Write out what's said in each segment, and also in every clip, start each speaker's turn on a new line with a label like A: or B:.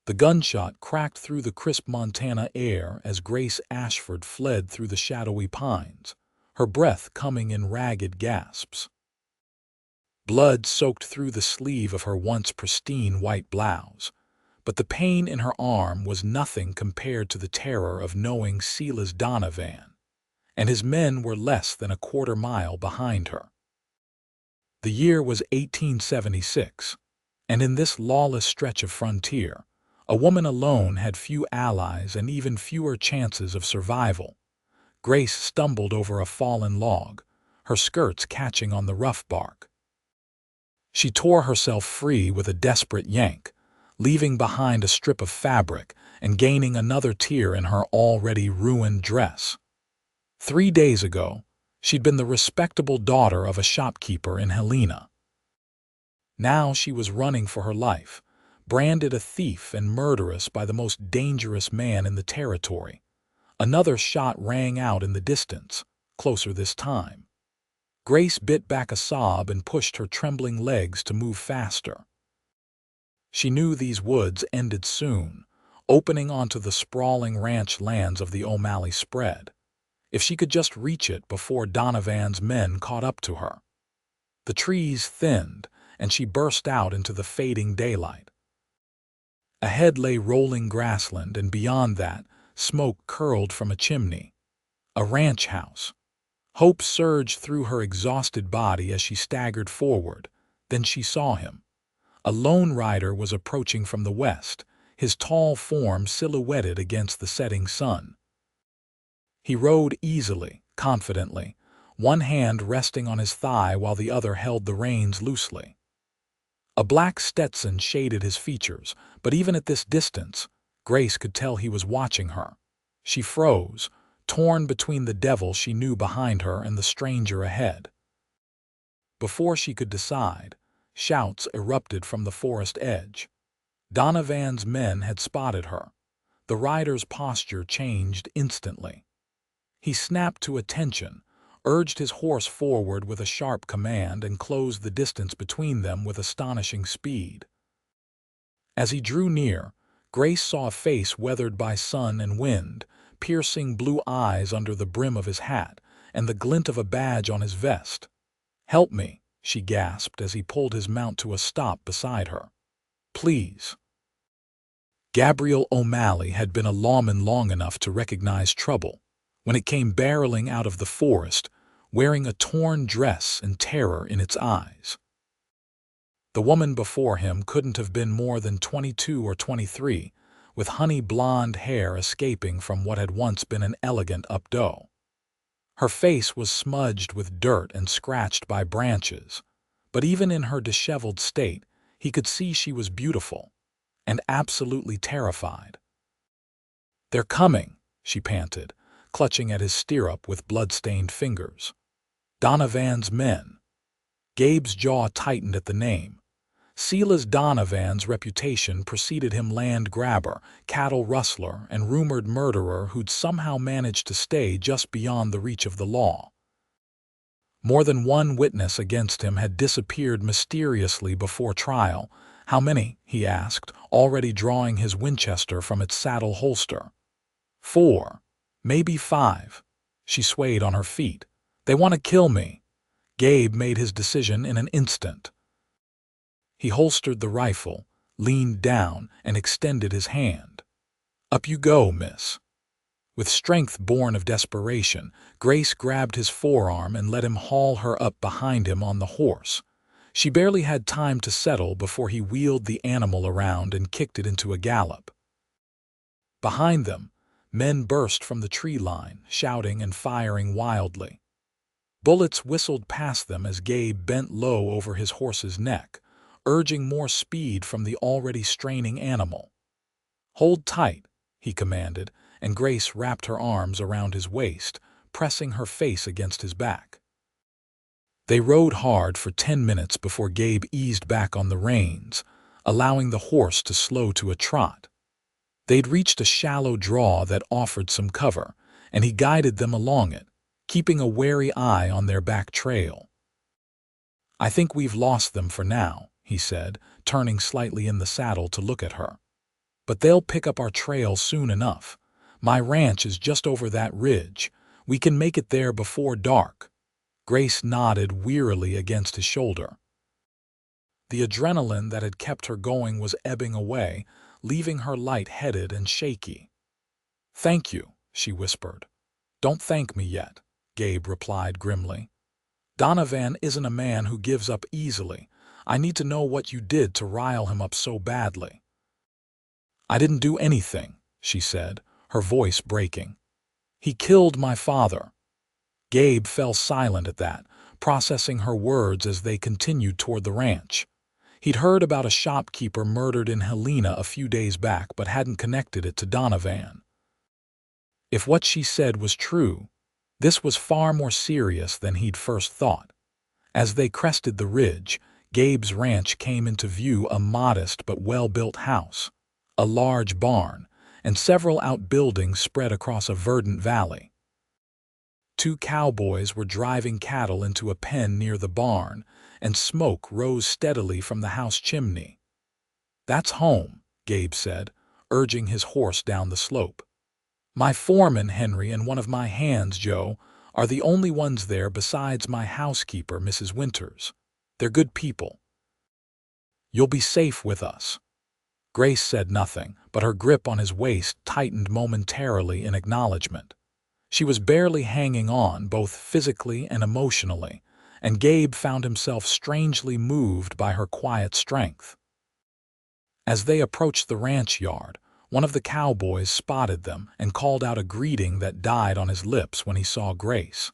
A: The gunshot cracked through the crisp Montana air as Grace Ashford fled through the shadowy pines, her breath coming in ragged gasps. Blood soaked through the sleeve of her once pristine white blouse, but the pain in her arm was nothing compared to the terror of knowing Silas Donovan, and his men were less than a quarter-mile behind her. The year was 1876, and in this lawless stretch of frontier, a woman alone had few allies and even fewer chances of survival. Grace stumbled over a fallen log, her skirts catching on the rough bark. She tore herself free with a desperate yank, leaving behind a strip of fabric and gaining another tear in her already ruined dress. 3 days ago, she'd been the respectable daughter of a shopkeeper in Helena. Now she was running for her life, branded a thief and murderess by the most dangerous man in the territory. Another shot rang out in the distance, closer this time. Grace bit back a sob and pushed her trembling legs to move faster. She knew these woods ended soon, opening onto the sprawling ranch lands of the O'Malley spread. If she could just reach it before Donovan's men caught up to her. The trees thinned, and she burst out into the fading daylight. Ahead lay rolling grassland, and beyond that, smoke curled from a chimney. A ranch house. Hope surged through her exhausted body as she staggered forward. Then she saw him. A lone rider was approaching from the west, his tall form silhouetted against the setting sun. He rode easily, confidently, one hand resting on his thigh while the other held the reins loosely. A black Stetson shaded his features, but even at this distance, Grace could tell he was watching her. She froze, torn between the devil she knew behind her and the stranger ahead. Before she could decide, shouts erupted from the forest edge. Donovan's men had spotted her. The rider's posture changed instantly. He snapped to attention, urged his horse forward with a sharp command, and closed the distance between them with astonishing speed. As he drew near, Grace saw a face weathered by sun and wind, piercing blue eyes under the brim of his hat, and the glint of a badge on his vest. "Help me," she gasped as he pulled his mount to a stop beside her. "Please." Gabriel O'Malley had been a lawman long enough to recognize trouble when it came barreling out of the forest, wearing a torn dress and terror in its eyes. The woman before him couldn't have been more than 22 or 23, with honey blonde hair escaping from what had once been an elegant updo. Her face was smudged with dirt and scratched by branches, but even in her disheveled state, he could see she was beautiful and absolutely terrified. "They're coming," she panted, clutching at his stirrup with blood-stained fingers. Donovan's men. Gabe's jaw tightened at the name. Silas Donovan's reputation preceded him: land grabber, cattle rustler, and rumored murderer who'd somehow managed to stay just beyond the reach of the law. More than one witness against him had disappeared mysteriously before trial. "How many?" he asked, already drawing his Winchester from its saddle holster. "4. Maybe 5. She swayed on her feet. "They want to kill me." Gabe made his decision in an instant. He holstered the rifle, leaned down, and extended his hand. "Up you go, miss." With strength born of desperation, Grace grabbed his forearm and let him haul her up behind him on the horse. She barely had time to settle before he wheeled the animal around and kicked it into a gallop. Behind them, men burst from the tree line, shouting and firing wildly. Bullets whistled past them as Gabe bent low over his horse's neck, urging more speed from the already straining animal. "Hold tight," he commanded, and Grace wrapped her arms around his waist, pressing her face against his back. They rode hard for 10 minutes before Gabe eased back on the reins, allowing the horse to slow to a trot. They'd reached a shallow draw that offered some cover, and he guided them along it, keeping a wary eye on their back trail. "I think we've lost them for now," he said, turning slightly in the saddle to look at her. But they'll pick up our trail soon enough. My ranch is just over that ridge. We can make it there before dark." Grace nodded wearily against his shoulder. The adrenaline that had kept her going was ebbing away, leaving her light-headed and shaky. "Thank you," she whispered. "Don't thank me yet," Gabe replied grimly. "Donovan isn't a man who gives up easily. I need to know what you did to rile him up so badly." "I didn't do anything," she said, her voice breaking. "He killed my father." Gabe fell silent at that, processing her words as they continued toward the ranch. He'd heard about a shopkeeper murdered in Helena a few days back but hadn't connected it to Donovan. If what she said was true, this was far more serious than he'd first thought. As they crested the ridge, Gabe's ranch came into view, a modest but well-built house, a large barn, and several outbuildings spread across a verdant valley. Two cowboys were driving cattle into a pen near the barn, and smoke rose steadily from the house chimney. "That's home," Gabe said, urging his horse down the slope. "My foreman, Henry, and one of my hands, Joe, are the only ones there besides my housekeeper, Mrs. Winters. They're good people. You'll be safe with us." Grace said nothing, but her grip on his waist tightened momentarily in acknowledgement. She was barely hanging on, both physically and emotionally, and Gabe found himself strangely moved by her quiet strength. As they approached the ranch yard, one of the cowboys spotted them and called out a greeting that died on his lips when he saw Grace.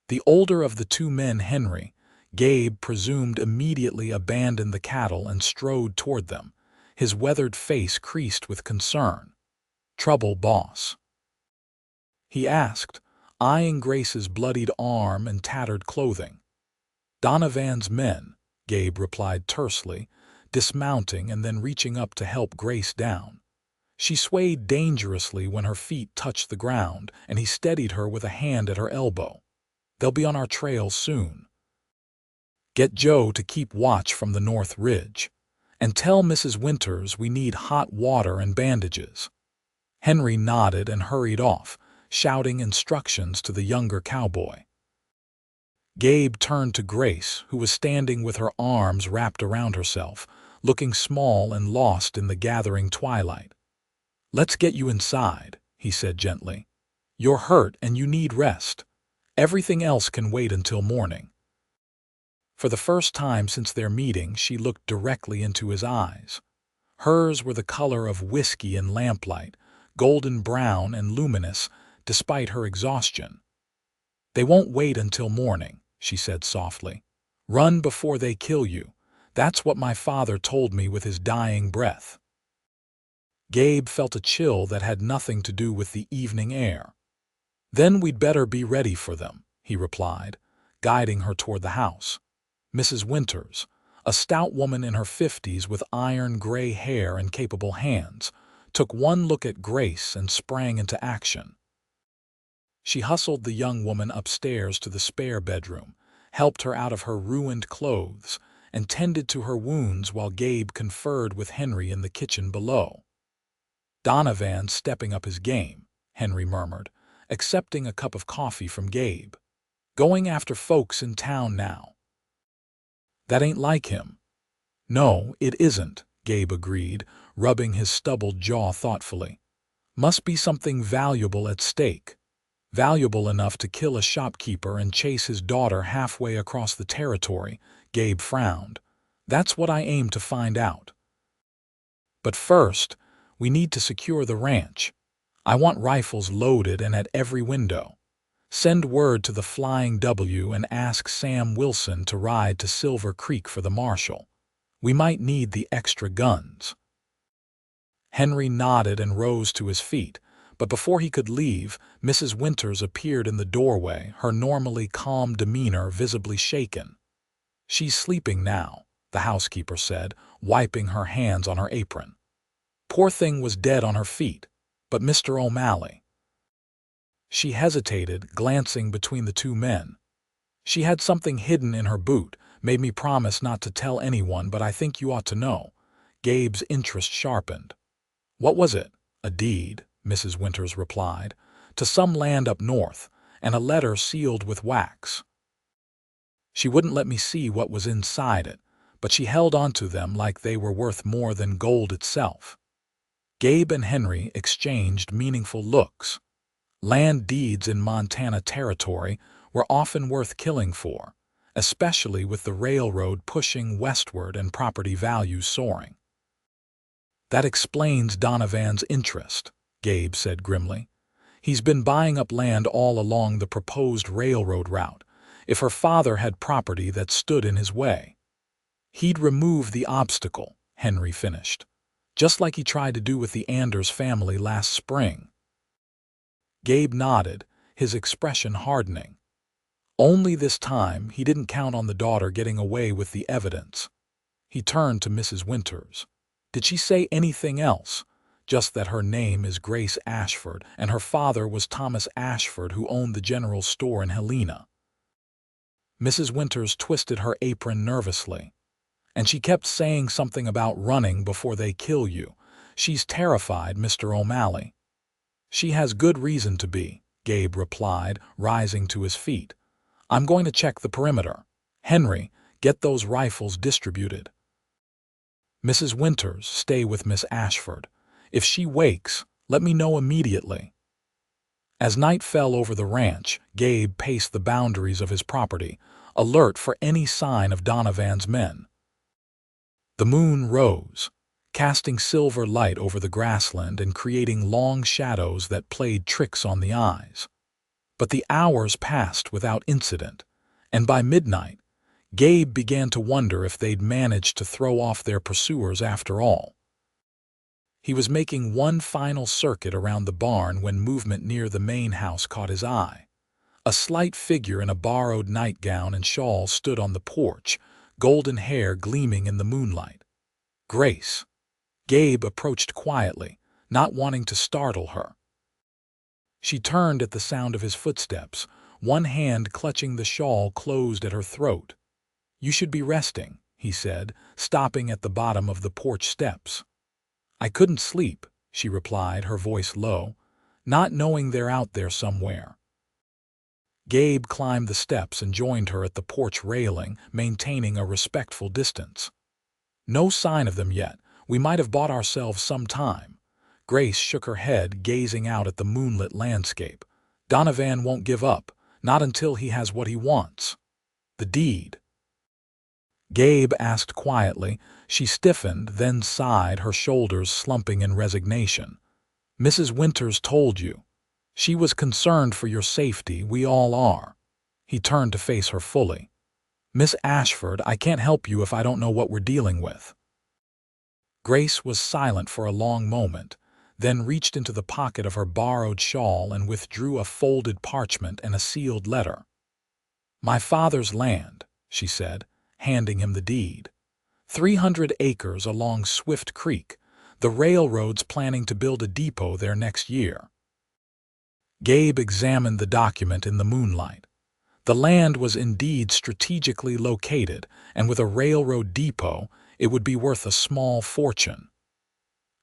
A: The older of the two men, Henry, Gabe presumed immediately abandoned the cattle and strode toward them, his weathered face creased with concern. "Trouble, boss?" he asked, eyeing Grace's bloodied arm and tattered clothing. "Donovan's men," Gabe replied tersely, dismounting and then reaching up to help Grace down. She swayed dangerously when her feet touched the ground, and he steadied her with a hand at her elbow. "They'll be on our trail soon. Get Joe to keep watch from the north ridge. And tell Mrs. Winters we need hot water and bandages." Henry nodded and hurried off, shouting instructions to the younger cowboy. Gabe turned to Grace, who was standing with her arms wrapped around herself, looking small and lost in the gathering twilight. "Let's get you inside," he said gently. "You're hurt and you need rest. Everything else can wait until morning." For the first time since their meeting, she looked directly into his eyes. Hers were the color of whiskey in lamplight, golden brown and luminous, despite her exhaustion. "They won't wait until morning," she said softly. "Run before they kill you. That's what my father told me with his dying breath." Gabe felt a chill that had nothing to do with the evening air. "Then we'd better be ready for them," he replied, guiding her toward the house. Mrs. Winters, a stout woman in her 50s with iron-gray hair and capable hands, took one look at Grace and sprang into action. She hustled the young woman upstairs to the spare bedroom, helped her out of her ruined clothes, and tended to her wounds while Gabe conferred with Henry in the kitchen below. "Donovan's stepping up his game," Henry murmured, accepting a cup of coffee from Gabe. "Going after folks in town now." "That ain't like him." "No, it isn't," Gabe agreed, rubbing his stubbled jaw thoughtfully. "Must be something valuable at stake. Valuable enough to kill a shopkeeper and chase his daughter halfway across the territory," Gabe frowned. "That's what I aim to find out. But first, we need to secure the ranch. I want rifles loaded and at every window. Send word to the Flying W and ask Sam Wilson to ride to Silver Creek for the marshal. We might need the extra guns." Henry nodded and rose to his feet, but before he could leave, Mrs. Winters appeared in the doorway, her normally calm demeanor visibly shaken. "She's sleeping now," the housekeeper said, wiping her hands on her apron. "Poor thing was dead on her feet. But Mr. O'Malley—" She hesitated, glancing between the two men. "She had something hidden in her boot, made me promise not to tell anyone, but I think you ought to know." Gabe's interest sharpened. What was it? A deed, Mrs. Winters replied, to some land up north, and a letter sealed with wax. She wouldn't let me see what was inside it, but she held onto them like they were worth more than gold itself. Gabe and Henry exchanged meaningful looks. Land deeds in Montana Territory were often worth killing for, especially with the railroad pushing westward and property values soaring. That explains Donovan's interest, Gabe said grimly. He's been buying up land all along the proposed railroad route. If her father had property that stood in his way, he'd remove the obstacle, Henry finished, just like he tried to do with the Anders family last spring. Gabe nodded, his expression hardening. Only this time he didn't count on the daughter getting away with the evidence. He turned to Mrs. Winters. Did she say anything else? Just that her name is Grace Ashford and her father was Thomas Ashford, who owned the general store in Helena. Mrs. Winters twisted her apron nervously. And she kept saying something about running before they kill you. She's terrified, Mr. O'Malley. She has good reason to be, Gabe replied, rising to his feet. I'm going to check the perimeter. Henry, get those rifles distributed. Mrs. Winters, stay with Miss Ashford. If she wakes, let me know immediately. As night fell over the ranch, Gabe paced the boundaries of his property, alert for any sign of Donovan's men. The moon rose, casting silver light over the grassland and creating long shadows that played tricks on the eyes. But the hours passed without incident, and by midnight, Gabe began to wonder if they'd managed to throw off their pursuers after all. He was making one final circuit around the barn when movement near the main house caught his eye. A slight figure in a borrowed nightgown and shawl stood on the porch, golden hair gleaming in the moonlight. Grace. Gabe approached quietly, not wanting to startle her. She turned at the sound of his footsteps, one hand clutching the shawl closed at her throat. You should be resting, he said, stopping at the bottom of the porch steps. I couldn't sleep, she replied, her voice low, not knowing they're out there somewhere. Gabe climbed the steps and joined her at the porch railing, maintaining a respectful distance. No sign of them yet. We might have bought ourselves some time. Grace shook her head, gazing out at the moonlit landscape. Donovan won't give up, not until he has what he wants. The deed. Gabe asked quietly. She stiffened, then sighed, her shoulders slumping in resignation. Mrs. Winters told you. She was concerned for your safety, we all are. He turned to face her fully. Miss Ashford, I can't help you if I don't know what we're dealing with. Grace was silent for a long moment, then reached into the pocket of her borrowed shawl and withdrew a folded parchment and a sealed letter. My father's land, she said, handing him the deed. 300 acres along Swift Creek. The railroad's planning to build a depot there next year. Gabe examined the document in the moonlight. The land was indeed strategically located, and with a railroad depot, it would be worth a small fortune.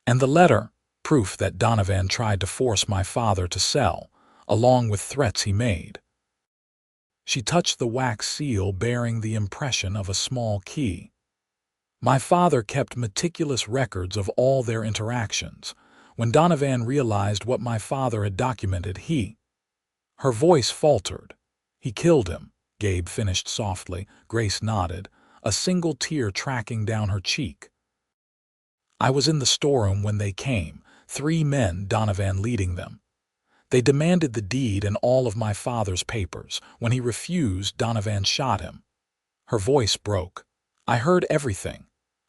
A: And the letter, proof that Donovan tried to force my father to sell, along with threats he made. She touched the wax seal bearing the impression of a small key. My father kept meticulous records of all their interactions. When Donovan realized what my father had documented, her voice faltered. He killed him, Gabe finished softly. Grace nodded, a single tear tracking down her cheek. I was in the storeroom when they came, 3 men, Donovan leading them. They demanded the deed and all of my father's papers. When he refused, Donovan shot him. Her voice broke. I heard everything.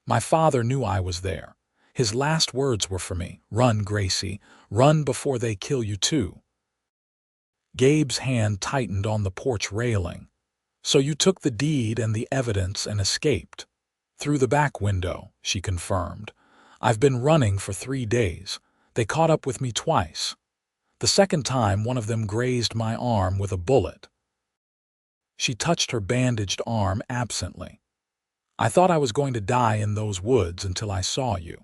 A: My father knew I was there. His last words were for me, run, Gracie, run before they kill you too. Gabe's hand tightened on the porch railing. So you took the deed and the evidence and escaped. Through the back window, she confirmed. I've been running for 3 days. They caught up with me twice. The second time, one of them grazed my arm with a bullet. She touched her bandaged arm absently. I thought I was going to die in those woods until I saw you.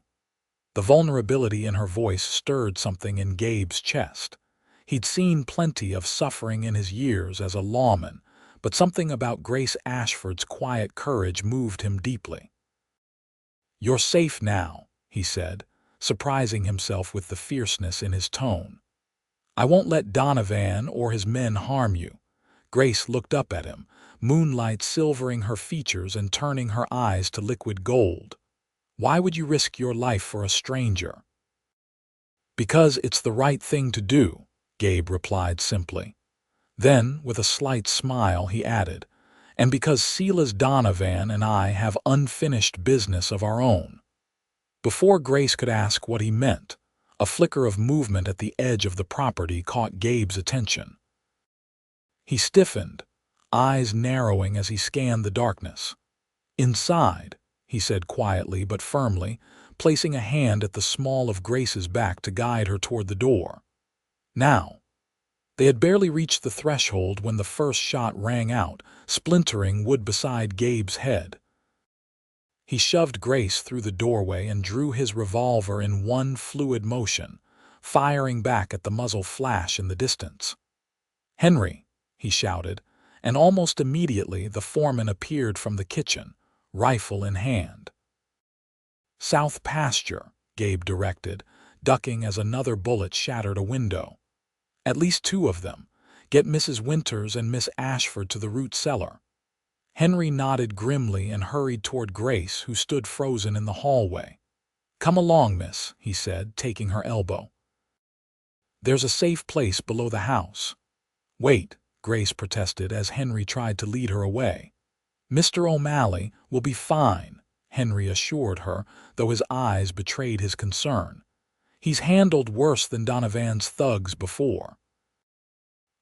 A: The vulnerability in her voice stirred something in Gabe's chest. He'd seen plenty of suffering in his years as a lawman, but something about Grace Ashford's quiet courage moved him deeply. "You're safe now," he said, surprising himself with the fierceness in his tone. "I won't let Donovan or his men harm you." Grace looked up at him, moonlight silvering her features and turning her eyes to liquid gold. "Why would you risk your life for a stranger?" "Because it's the right thing to do," Gabe replied simply. Then, with a slight smile, he added, "And because Silas Donovan and I have unfinished business of our own." Before Grace could ask what he meant, a flicker of movement at the edge of the property caught Gabe's attention. He stiffened, eyes narrowing as he scanned the darkness. "Inside," he said quietly but firmly, placing a hand at the small of Grace's back to guide her toward the door. Now, they had barely reached the threshold when the first shot rang out, splintering wood beside Gabe's head. He shoved Grace through the doorway and drew his revolver in one fluid motion, firing back at the muzzle flash in the distance. "Henry!" he shouted, and almost immediately the foreman appeared from the kitchen, rifle in hand. "South pasture," Gabe directed, ducking as another bullet shattered a window. "At least two of them. Get Mrs. Winters and Miss Ashford to the root cellar." Henry nodded grimly and hurried toward Grace, who stood frozen in the hallway. "Come along, miss," he said, taking her elbow. "There's a safe place below the house." "Wait," Grace protested as Henry tried to lead her away. "Mr. O'Malley will be fine," Henry assured her, though his eyes betrayed his concern. "He's handled worse than Donovan's thugs before."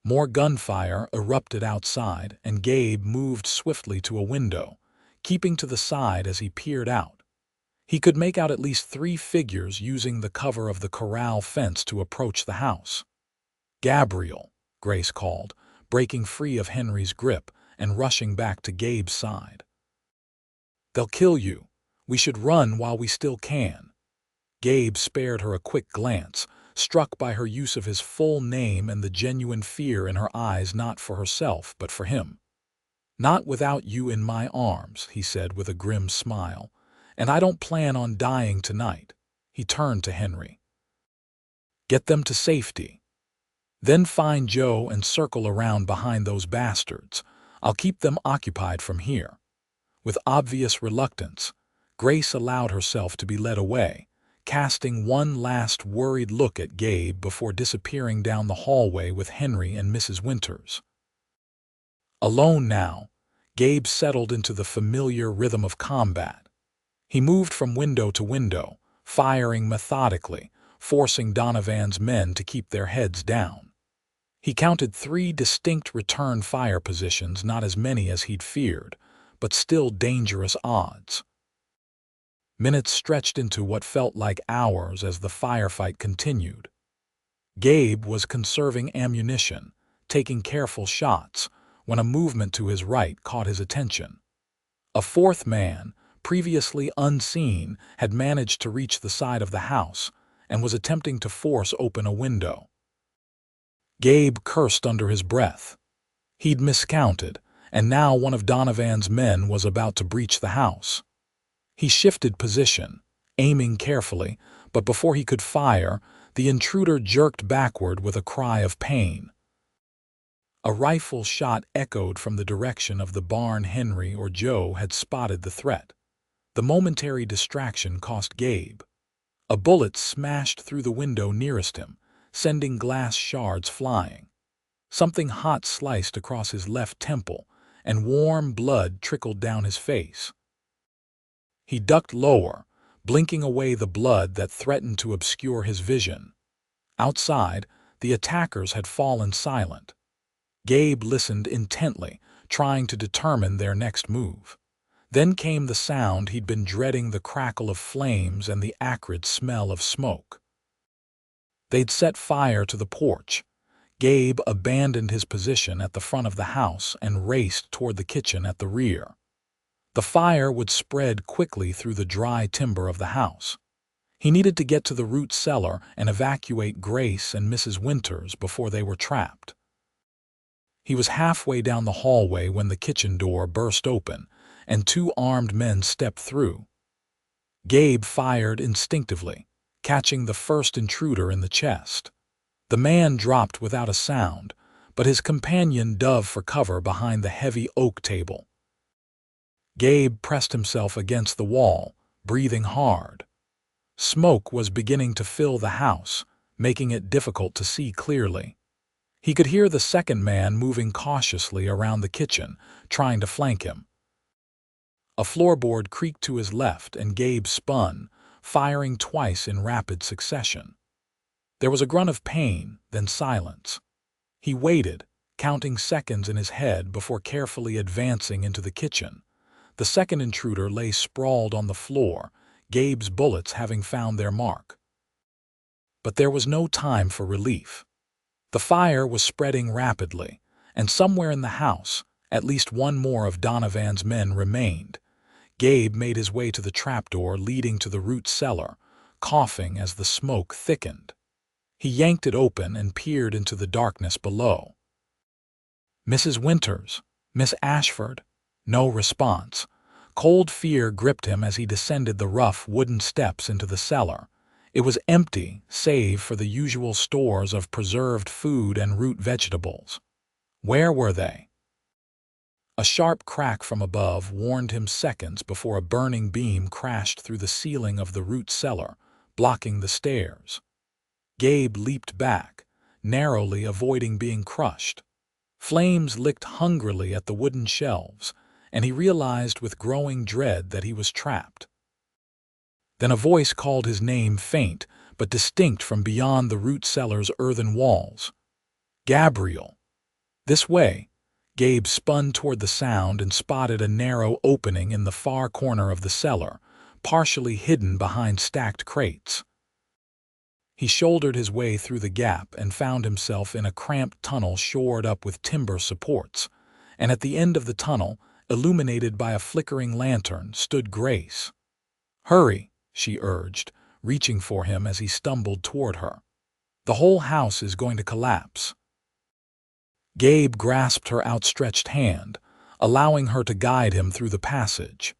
A: More gunfire erupted outside, and Gabe moved swiftly to a window, keeping to the side as he peered out. He could make out at least 3 figures using the cover of the corral fence to approach the house. "Gabriel," Grace called, breaking free of Henry's grip and rushing back to Gabe's side. "They'll kill you. We should run while we still can." Gabe spared her a quick glance, struck by her use of his full name and the genuine fear in her eyes, not for herself but for him. "Not without you in my arms," he said with a grim smile, "and I don't plan on dying tonight." He turned to Henry. "Get them to safety. Then find Joe and circle around behind those bastards. I'll keep them occupied from here." With obvious reluctance, Grace allowed herself to be led away, casting one last worried look at Gabe before disappearing down the hallway with Henry and Mrs. Winters. Alone now, Gabe settled into the familiar rhythm of combat. He moved from window to window, firing methodically, forcing Donovan's men to keep their heads down. He counted 3 distinct return fire positions, not as many as he'd feared, but still dangerous odds. Minutes stretched into what felt like hours as the firefight continued. Gabe was conserving ammunition, taking careful shots, when a movement to his right caught his attention. A 4th man, previously unseen, had managed to reach the side of the house and was attempting to force open a window. Gabe cursed under his breath. He'd miscounted, and now one of Donovan's men was about to breach the house. He shifted position, aiming carefully, but before he could fire, the intruder jerked backward with a cry of pain. A rifle shot echoed from the direction of the barn. Henry or Joe had spotted the threat. The momentary distraction cost Gabe. A bullet smashed through the window nearest him, sending glass shards flying. Something hot sliced across his left temple, and warm blood trickled down his face. He ducked lower, blinking away the blood that threatened to obscure his vision. Outside, the attackers had fallen silent. Gabe listened intently, trying to determine their next move. Then came the sound he'd been dreading, the crackle of flames and the acrid smell of smoke. They'd set fire to the porch. Gabe abandoned his position at the front of the house and raced toward the kitchen at the rear. The fire would spread quickly through the dry timber of the house. He needed to get to the root cellar and evacuate Grace and Mrs. Winters before they were trapped. He was halfway down the hallway when the kitchen door burst open, and two armed men stepped through. Gabe fired instinctively, catching the first intruder in the chest. The man dropped without a sound, but his companion dove for cover behind the heavy oak table. Gabe pressed himself against the wall, breathing hard. Smoke was beginning to fill the house, making it difficult to see clearly. He could hear the second man moving cautiously around the kitchen, trying to flank him. A floorboard creaked to his left and Gabe spun, firing twice in rapid succession. There was a grunt of pain, then silence. He waited, counting seconds in his head before carefully advancing into the kitchen. The second intruder lay sprawled on the floor, Gabe's bullets having found their mark. But there was no time for relief. The fire was spreading rapidly, and somewhere in the house, at least one more of Donovan's men remained. Gabe made his way to the trapdoor leading to the root cellar, coughing as the smoke thickened. He yanked it open and peered into the darkness below. "Mrs. Winters, Miss Ashford." No response. Cold fear gripped him as he descended the rough wooden steps into the cellar. It was empty, save for the usual stores of preserved food and root vegetables. Where were they? A sharp crack from above warned him seconds before a burning beam crashed through the ceiling of the root cellar, blocking the stairs. Gabe leaped back, narrowly avoiding being crushed. Flames licked hungrily at the wooden shelves, and he realized with growing dread that he was trapped. Then a voice called his name, faint but distinct from beyond the root cellar's earthen walls. "Gabriel!" "This way." Gabe spun toward the sound and spotted a narrow opening in the far corner of the cellar, partially hidden behind stacked crates. He shouldered his way through the gap and found himself in a cramped tunnel shored up with timber supports, and at the end of the tunnel, illuminated by a flickering lantern, stood Grace. "Hurry," she urged, reaching for him as he stumbled toward her. "The whole house is going to collapse." Gabe grasped her outstretched hand, allowing her to guide him through the passage.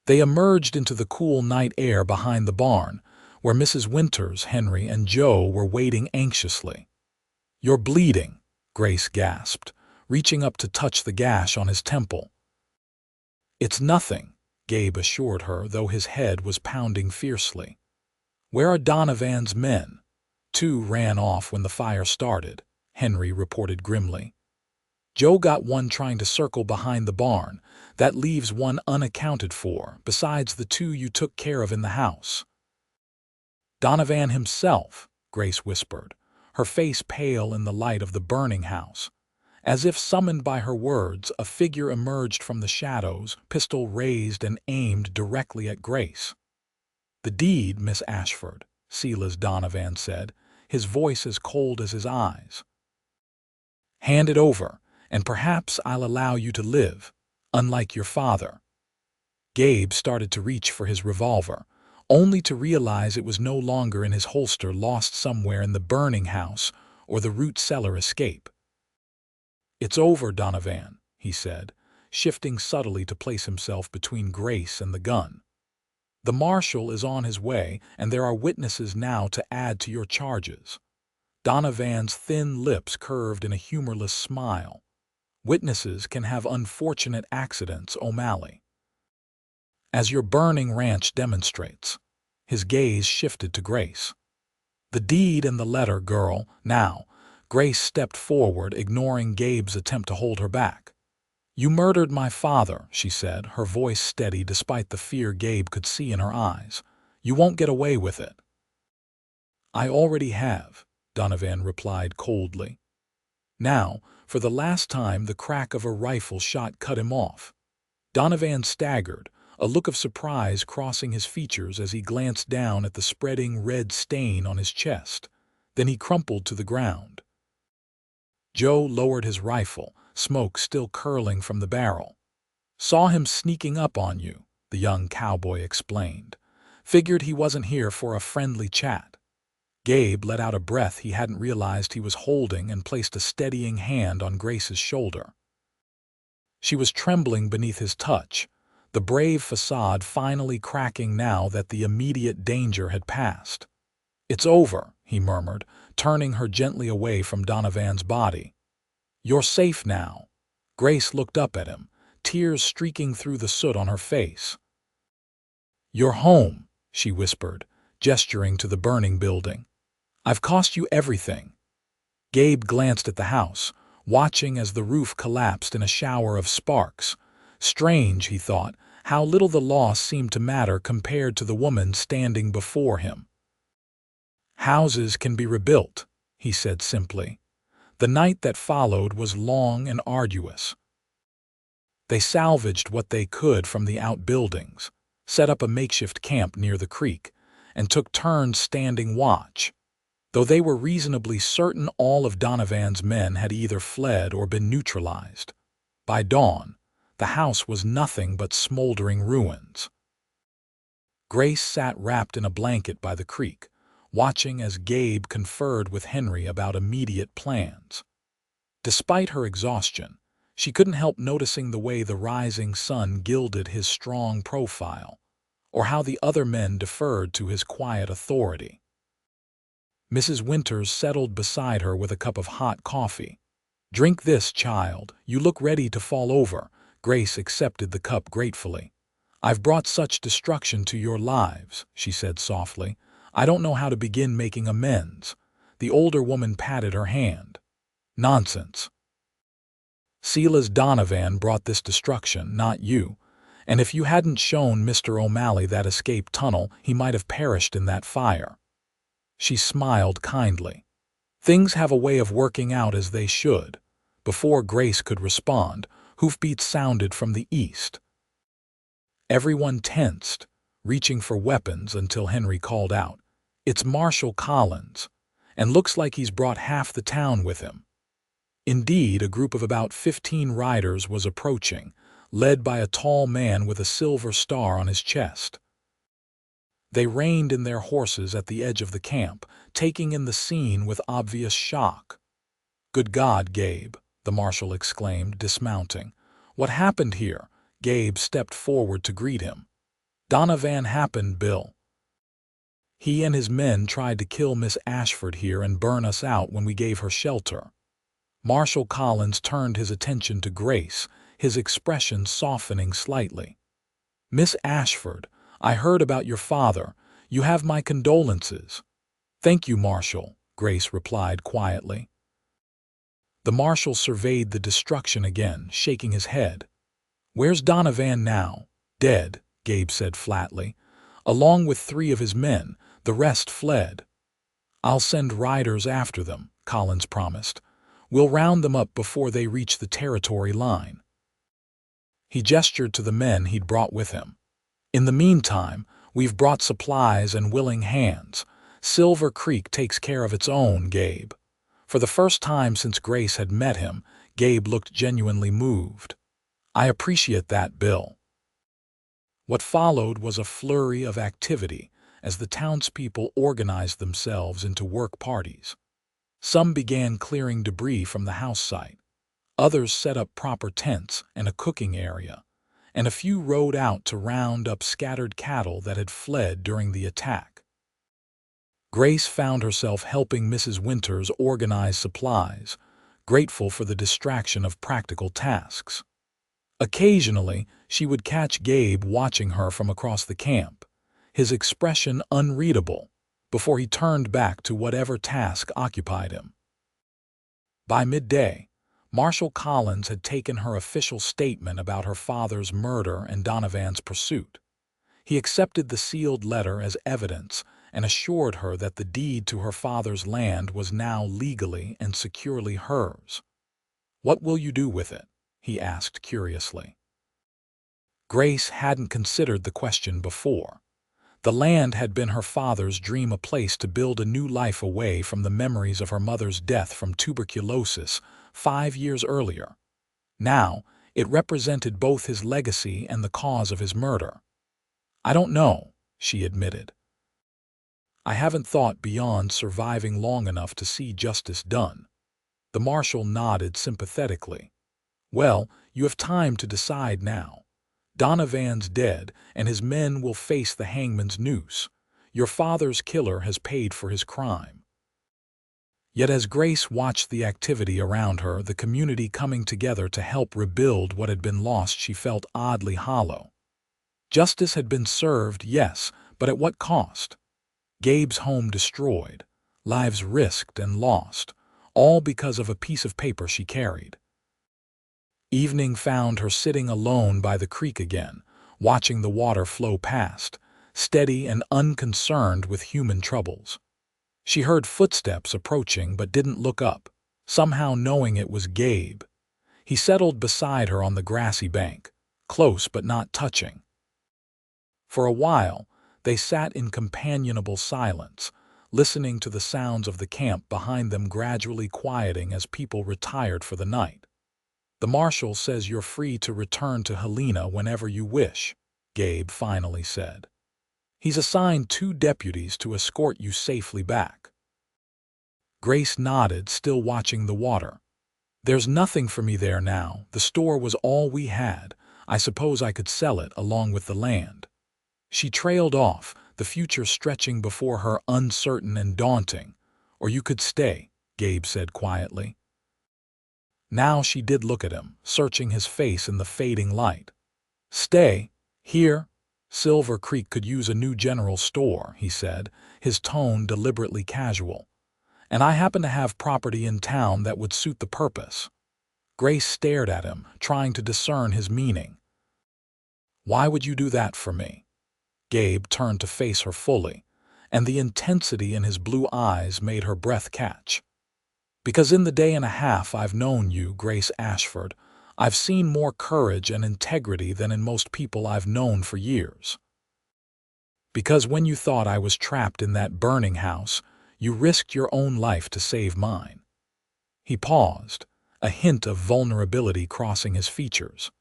A: They emerged into the cool night air behind the barn, where Mrs. Winters, Henry, and Joe were waiting anxiously. "You're bleeding," Grace gasped, reaching up to touch the gash on his temple. "It's nothing," Gabe assured her, though his head was pounding fiercely. "Where are Donovan's men?" "Two ran off when the fire started," Henry reported grimly. "Joe got one trying to circle behind the barn. That leaves one unaccounted for, besides the two you took care of in the house." "Donovan himself," Grace whispered, her face pale in the light of the burning house. As if summoned by her words, a figure emerged from the shadows, pistol raised and aimed directly at Grace. "The deed, Miss Ashford," Silas Donovan said, his voice as cold as his eyes. "Hand it over, and perhaps I'll allow you to live, unlike your father." Gabe started to reach for his revolver, only to realize it was no longer in his holster, lost somewhere in the burning house or the root cellar escape. "It's over, Donovan," he said, shifting subtly to place himself between Grace and the gun. "The marshal is on his way, and there are witnesses now to add to your charges." Donovan's thin lips curved in a humorless smile. "Witnesses can have unfortunate accidents, O'Malley. As your burning ranch demonstrates." His gaze shifted to Grace. "The deed and the letter, girl, now." Grace stepped forward, ignoring Gabe's attempt to hold her back. "You murdered my father," she said, her voice steady despite the fear Gabe could see in her eyes. "You won't get away with it." "I already have," Donovan replied coldly. Now, for the last time, the crack of a rifle shot cut him off. Donovan staggered, a look of surprise crossing his features as he glanced down at the spreading red stain on his chest. Then he crumpled to the ground. Joe lowered his rifle, smoke still curling from the barrel. "Saw him sneaking up on you," the young cowboy explained. Figured he wasn't here for a friendly chat. Gabe let out a breath he hadn't realized he was holding and placed a steadying hand on Grace's shoulder. She was trembling beneath his touch, the brave facade finally cracking now that the immediate danger had passed. "It's over," he murmured, turning her gently away from Donovan's body. "You're safe now." Grace looked up at him, tears streaking through the soot on her face. "You're home," she whispered, gesturing to the burning building. "I've cost you everything." Gabe glanced at the house, watching as the roof collapsed in a shower of sparks. Strange, he thought, how little the loss seemed to matter compared to the woman standing before him. "Houses can be rebuilt," he said simply. The night that followed was long and arduous. They salvaged what they could from the outbuildings, set up a makeshift camp near the creek, and took turns standing watch. Though they were reasonably certain all of Donovan's men had either fled or been neutralized. By dawn, the house was nothing but smoldering ruins. Grace sat wrapped in a blanket by the creek, watching as Gabe conferred with Henry about immediate plans. Despite her exhaustion, she couldn't help noticing the way the rising sun gilded his strong profile, or how the other men deferred to his quiet authority. Mrs. Winters settled beside her with a cup of hot coffee. "Drink this, child. You look ready to fall over." Grace accepted the cup gratefully. "I've brought such destruction to your lives," she said softly. "I don't know how to begin making amends." The older woman patted her hand. "Nonsense. Silas Donovan brought this destruction, not you. And if you hadn't shown Mr. O'Malley that escape tunnel, he might have perished in that fire." She smiled kindly. Things have a way of working out as they should. Before Grace could respond, hoofbeats sounded from the east. Everyone tensed, reaching for weapons until Henry called out, "It's Marshal Collins, and looks like he's brought half the town with him." Indeed, a group of about 15 riders was approaching, led by a tall man with a silver star on his chest. They reined in their horses at the edge of the camp, taking in the scene with obvious shock. "Good God, Gabe," the marshal exclaimed, dismounting. "What happened here?" Gabe stepped forward to greet him. "Donovan happened, Bill. He and his men tried to kill Miss Ashford here and burn us out when we gave her shelter." Marshal Collins turned his attention to Grace, his expression softening slightly. "Miss Ashford, I heard about your father. You have my condolences." "Thank you, Marshal," Grace replied quietly. The marshal surveyed the destruction again, shaking his head. "Where's Donovan now?" "Dead," Gabe said flatly. "Along with 3 of his men, the rest fled." "I'll send riders after them," Collins promised. "We'll round them up before they reach the territory line." He gestured to the men he'd brought with him. "In the meantime, we've brought supplies and willing hands. Silver Creek takes care of its own, Gabe." For the first time since Grace had met him, Gabe looked genuinely moved. "I appreciate that, Bill." What followed was a flurry of activity as the townspeople organized themselves into work parties. Some began clearing debris from the house site. Others set up proper tents and a cooking area, and a few rode out to round up scattered cattle that had fled during the attack. Grace found herself helping Mrs. Winters organize supplies, grateful for the distraction of practical tasks. Occasionally, she would catch Gabe watching her from across the camp, his expression unreadable, before he turned back to whatever task occupied him. By midday, Marshal Collins had taken her official statement about her father's murder and Donovan's pursuit. He accepted the sealed letter as evidence and assured her that the deed to her father's land was now legally and securely hers. "What will you do with it?" he asked curiously. Grace hadn't considered the question before. The land had been her father's dream, a place to build a new life away from the memories of her mother's death from tuberculosis 5 years earlier. Now, it represented both his legacy and the cause of his murder. "I don't know," she admitted. I haven't thought beyond surviving long enough to see justice done. The marshal nodded sympathetically. Well, you have time to decide now. Donovan's dead, and his men will face the hangman's noose. Your father's killer has paid for his crime. Yet as Grace watched the activity around her, the community coming together to help rebuild what had been lost, she felt oddly hollow. Justice had been served, yes, but at what cost? Gabe's home destroyed, lives risked and lost, all because of a piece of paper she carried. Evening found her sitting alone by the creek again, watching the water flow past, steady and unconcerned with human troubles. She heard footsteps approaching but didn't look up, somehow knowing it was Gabe. He settled beside her on the grassy bank, close but not touching. For a while, they sat in companionable silence, listening to the sounds of the camp behind them gradually quieting as people retired for the night. The marshal says you're free to return to Helena whenever you wish, Gabe finally said. He's assigned 2 deputies to escort you safely back. Grace nodded, still watching the water. There's nothing for me there now. The store was all we had. I suppose I could sell it along with the land. She trailed off, the future stretching before her uncertain and daunting. Or you could stay, Gabe said quietly. Now she did look at him, searching his face in the fading light. Stay? Here? Silver Creek could use a new general store, he said, his tone deliberately casual. And I happen to have property in town that would suit the purpose. Grace stared at him, trying to discern his meaning. Why would you do that for me? Gabe turned to face her fully, and the intensity in his blue eyes made her breath catch. Because in the day and a half I've known you, Grace Ashford, I've seen more courage and integrity than in most people I've known for years. Because when you thought I was trapped in that burning house, you risked your own life to save mine. He paused, a hint of vulnerability crossing his features.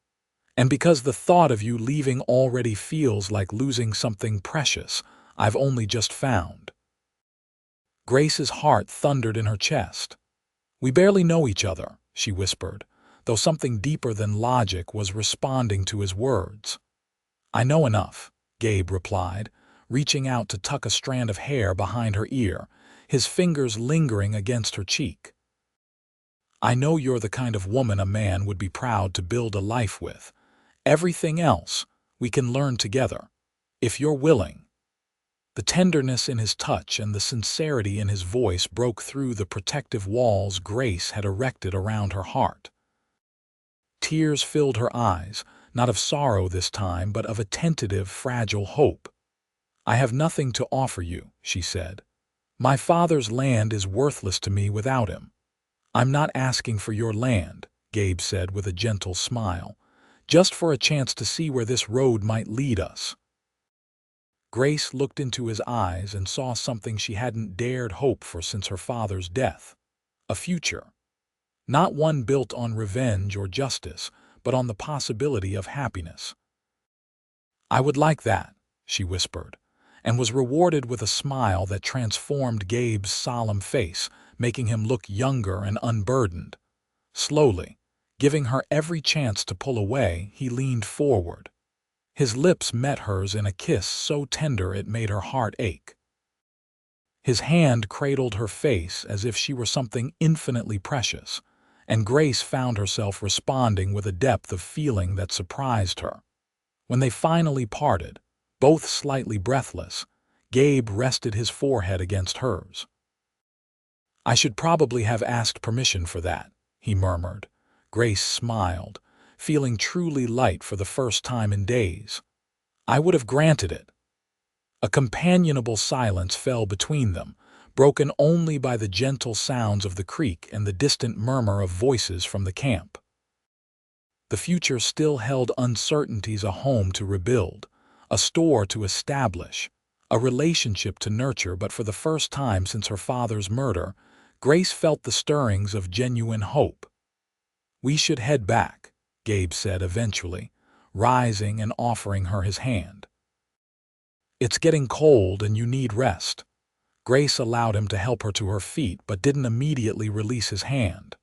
A: And because the thought of you leaving already feels like losing something precious I've only just found. Grace's heart thundered in her chest. We barely know each other, she whispered, though something deeper than logic was responding to his words. I know enough, Gabe replied, reaching out to tuck a strand of hair behind her ear, his fingers lingering against her cheek. I know you're the kind of woman a man would be proud to build a life with. Everything else we can learn together, if you're willing. The tenderness in his touch and the sincerity in his voice broke through the protective walls Grace had erected around her heart. Tears filled her eyes, not of sorrow this time, but of a tentative, fragile hope. I have nothing to offer you, she said. My father's land is worthless to me without him. I'm not asking for your land, Gabe said with a gentle smile, just for a chance to see where this road might lead us. Grace looked into his eyes and saw something she hadn't dared hope for since her father's death. A future. Not one built on revenge or justice, but on the possibility of happiness. I would like that, she whispered, and was rewarded with a smile that transformed Gabe's solemn face, making him look younger and unburdened. Slowly, giving her every chance to pull away, he leaned forward. His lips met hers in a kiss so tender it made her heart ache. His hand cradled her face as if she were something infinitely precious, and Grace found herself responding with a depth of feeling that surprised her. When they finally parted, both slightly breathless, Gabe rested his forehead against hers. I should probably have asked permission for that, he murmured. Grace smiled, feeling truly light for the first time in days. I would have granted it. A companionable silence fell between them, broken only by the gentle sounds of the creek and the distant murmur of voices from the camp. The future still held uncertainties: a home to rebuild, a store to establish, a relationship to nurture, but for the first time since her father's murder, Grace felt the stirrings of genuine hope. We should head back, Gabe said eventually, rising and offering her his hand. It's getting cold and you need rest. Grace allowed him to help her to her feet but didn't immediately release his hand.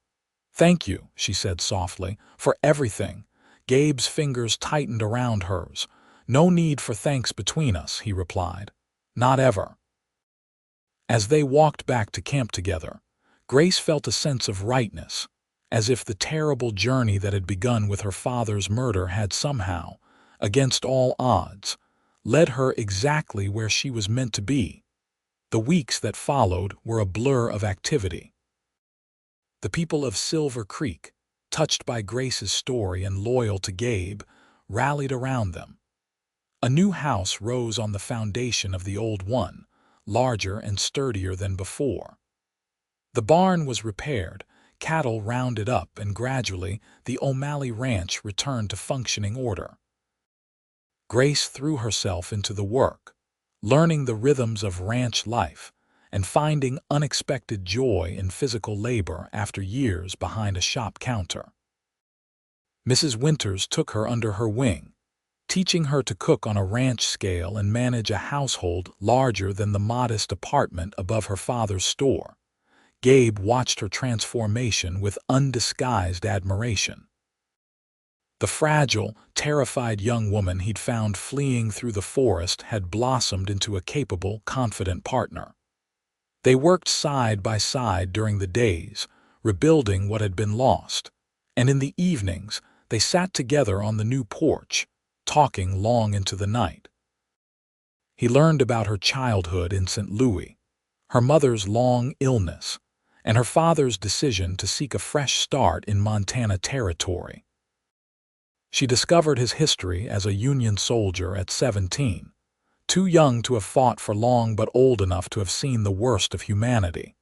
A: Thank you, she said softly, for everything. Gabe's fingers tightened around hers. No need for thanks between us, he replied. Not ever. As they walked back to camp together, Grace felt a sense of rightness, as if the terrible journey that had begun with her father's murder had somehow, against all odds, led her exactly where she was meant to be. The weeks that followed were a blur of activity. The people of Silver Creek, touched by Grace's story and loyal to Gabe, rallied around them. A new house rose on the foundation of the old one, larger and sturdier than before. The barn was repaired, cattle rounded up, and gradually the O'Malley ranch returned to functioning order. Grace threw herself into the work, learning the rhythms of ranch life and finding unexpected joy in physical labor after years behind a shop counter. Mrs. Winters took her under her wing, teaching her to cook on a ranch scale and manage a household larger than the modest apartment above her father's store. Gabe watched her transformation with undisguised admiration. The fragile, terrified young woman he'd found fleeing through the forest had blossomed into a capable, confident partner. They worked side by side during the days, rebuilding what had been lost, and in the evenings they sat together on the new porch, talking long into the night. He learned about her childhood in St. Louis, her mother's long illness, and her father's decision to seek a fresh start in Montana territory. She discovered his history as a Union soldier at 17, too young to have fought for long but old enough to have seen the worst of humanity,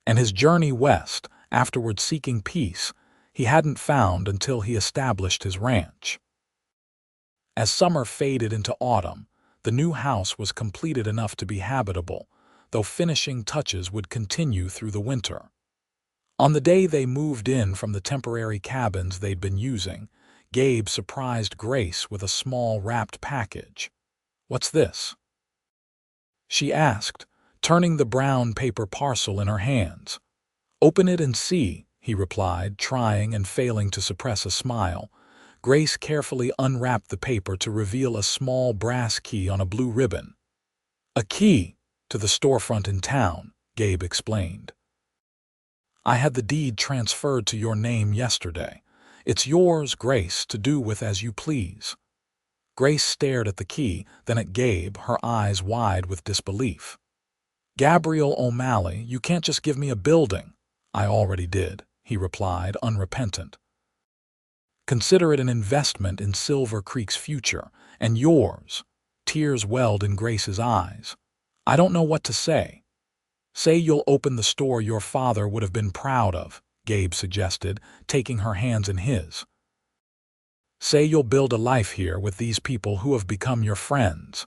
A: and his journey west, afterward seeking peace, he hadn't found until he established his ranch. As summer faded into autumn, the new house was completed enough to be habitable, though finishing touches would continue through the winter. On the day they moved in from the temporary cabins they'd been using, Gabe surprised Grace with a small wrapped package. "What's this?" she asked, turning the brown paper parcel in her hands. "Open it and see," he replied, trying and failing to suppress a smile. Grace carefully unwrapped the paper to reveal a small brass key on a blue ribbon. "A key to the storefront in town," Gabe explained. "I had the deed transferred to your name yesterday. It's yours, Grace, to do with as you please." Grace stared at the key, then at Gabe, her eyes wide with disbelief. "Gabriel O'Malley, you can't just give me a building." "I already did," he replied, unrepentant. "Consider it an investment in Silver Creek's future, and yours." Tears welled in Grace's eyes. "I don't know what to say." "Say you'll open the store your father would have been proud of," Gabe suggested, taking her hands in his. "Say you'll build a life here with these people who have become your friends."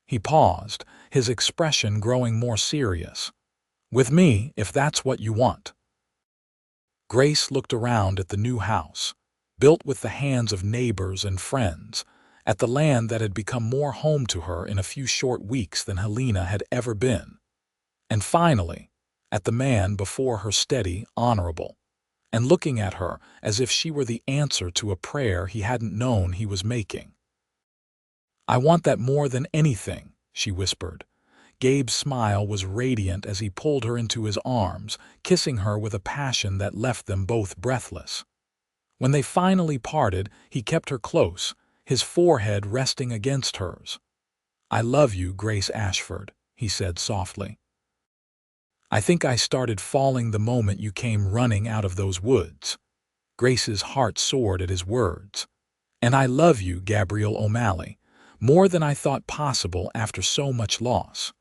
A: He paused, his expression growing more serious. "With me, if that's what you want." Grace looked around at the new house, built with the hands of neighbors and friends, at the land that had become more home to her in a few short weeks than Helena had ever been, and finally, at the man before her, steady, honorable, and looking at her as if she were the answer to a prayer he hadn't known he was making. "I want that more than anything," she whispered. Gabe's smile was radiant as he pulled her into his arms, kissing her with a passion that left them both breathless. When they finally parted, he kept her close, his forehead resting against hers. "I love you, Grace Ashford," he said softly. "I think I started falling the moment you came running out of those woods." Grace's heart soared at his words. "And I love you, Gabriel O'Malley, more than I thought possible after so much loss."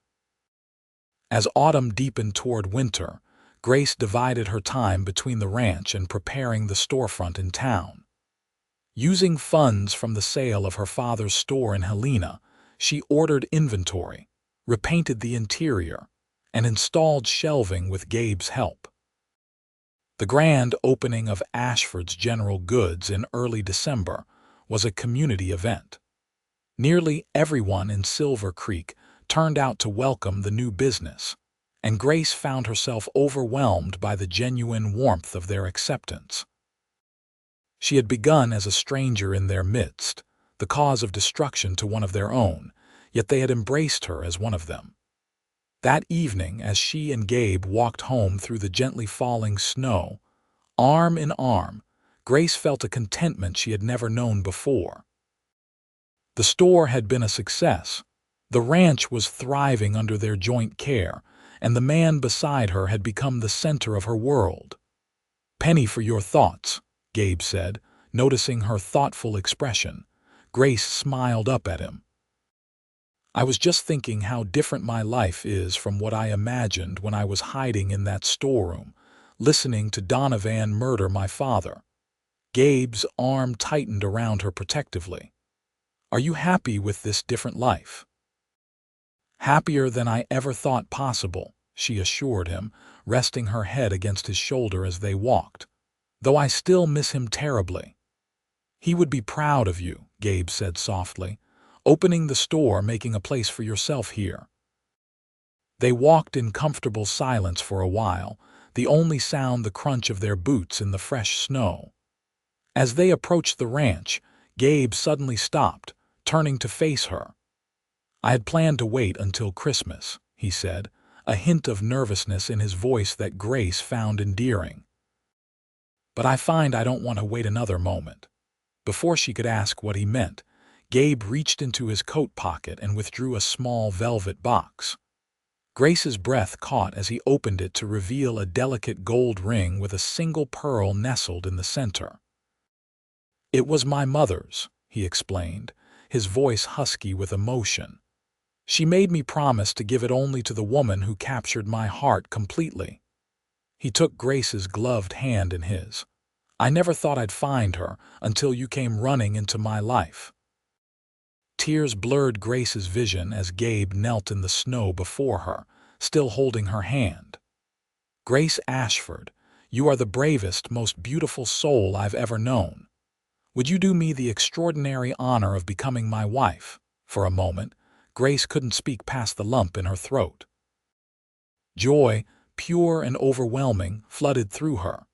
A: As autumn deepened toward winter, Grace divided her time between the ranch and preparing the storefront in town. Using funds from the sale of her father's store in Helena, she ordered inventory, repainted the interior, and installed shelving with Gabe's help. The grand opening of Ashford's General Goods in early December was a community event. Nearly everyone in Silver Creek turned out to welcome the new business, and Grace found herself overwhelmed by the genuine warmth of their acceptance. She had begun as a stranger in their midst, the cause of destruction to one of their own, yet they had embraced her as one of them. That evening, as she and Gabe walked home through the gently falling snow, arm in arm, Grace felt a contentment she had never known before. The store had been a success. The ranch was thriving under their joint care, and the man beside her had become the center of her world. "Penny for your thoughts," Gabe said, noticing her thoughtful expression. Grace smiled up at him. "I was just thinking how different my life is from what I imagined when I was hiding in that storeroom, listening to Donovan murder my father." Gabe's arm tightened around her protectively. "Are you happy with this different life?" "Happier than I ever thought possible," she assured him, resting her head against his shoulder as they walked. "Though I still miss him terribly." "He would be proud of you," Gabe said softly, "opening the store, making a place for yourself here." They walked in comfortable silence for a while, the only sound the crunch of their boots in the fresh snow. As they approached the ranch, Gabe suddenly stopped, turning to face her. "I had planned to wait until Christmas," he said, a hint of nervousness in his voice that Grace found endearing. "But I find I don't want to wait another moment." Before she could ask what he meant, Gabe reached into his coat pocket and withdrew a small velvet box. Grace's breath caught as he opened it to reveal a delicate gold ring with a single pearl nestled in the center. "It was my mother's," he explained, his voice husky with emotion. "She made me promise to give it only to the woman who captured my heart completely." He took Grace's gloved hand in his. "I never thought I'd find her until you came running into my life." Tears blurred Grace's vision as Gabe knelt in the snow before her, still holding her hand. "Grace Ashford, you are the bravest, most beautiful soul I've ever known. Would you do me the extraordinary honor of becoming my wife?" For a moment, Grace couldn't speak past the lump in her throat. Joy, pure and overwhelming, flooded through her.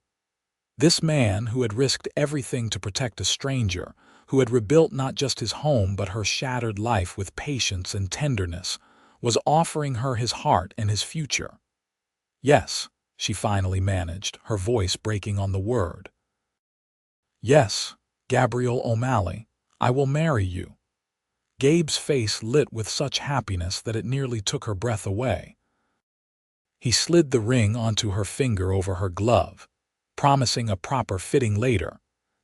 A: This man, who had risked everything to protect a stranger, who had rebuilt not just his home but her shattered life with patience and tenderness, was offering her his heart and his future. "Yes," she finally managed, her voice breaking on the word. "Yes, Gabriel O'Malley, I will marry you." Gabe's face lit with such happiness that it nearly took her breath away. He slid the ring onto her finger over her glove, promising a proper fitting later,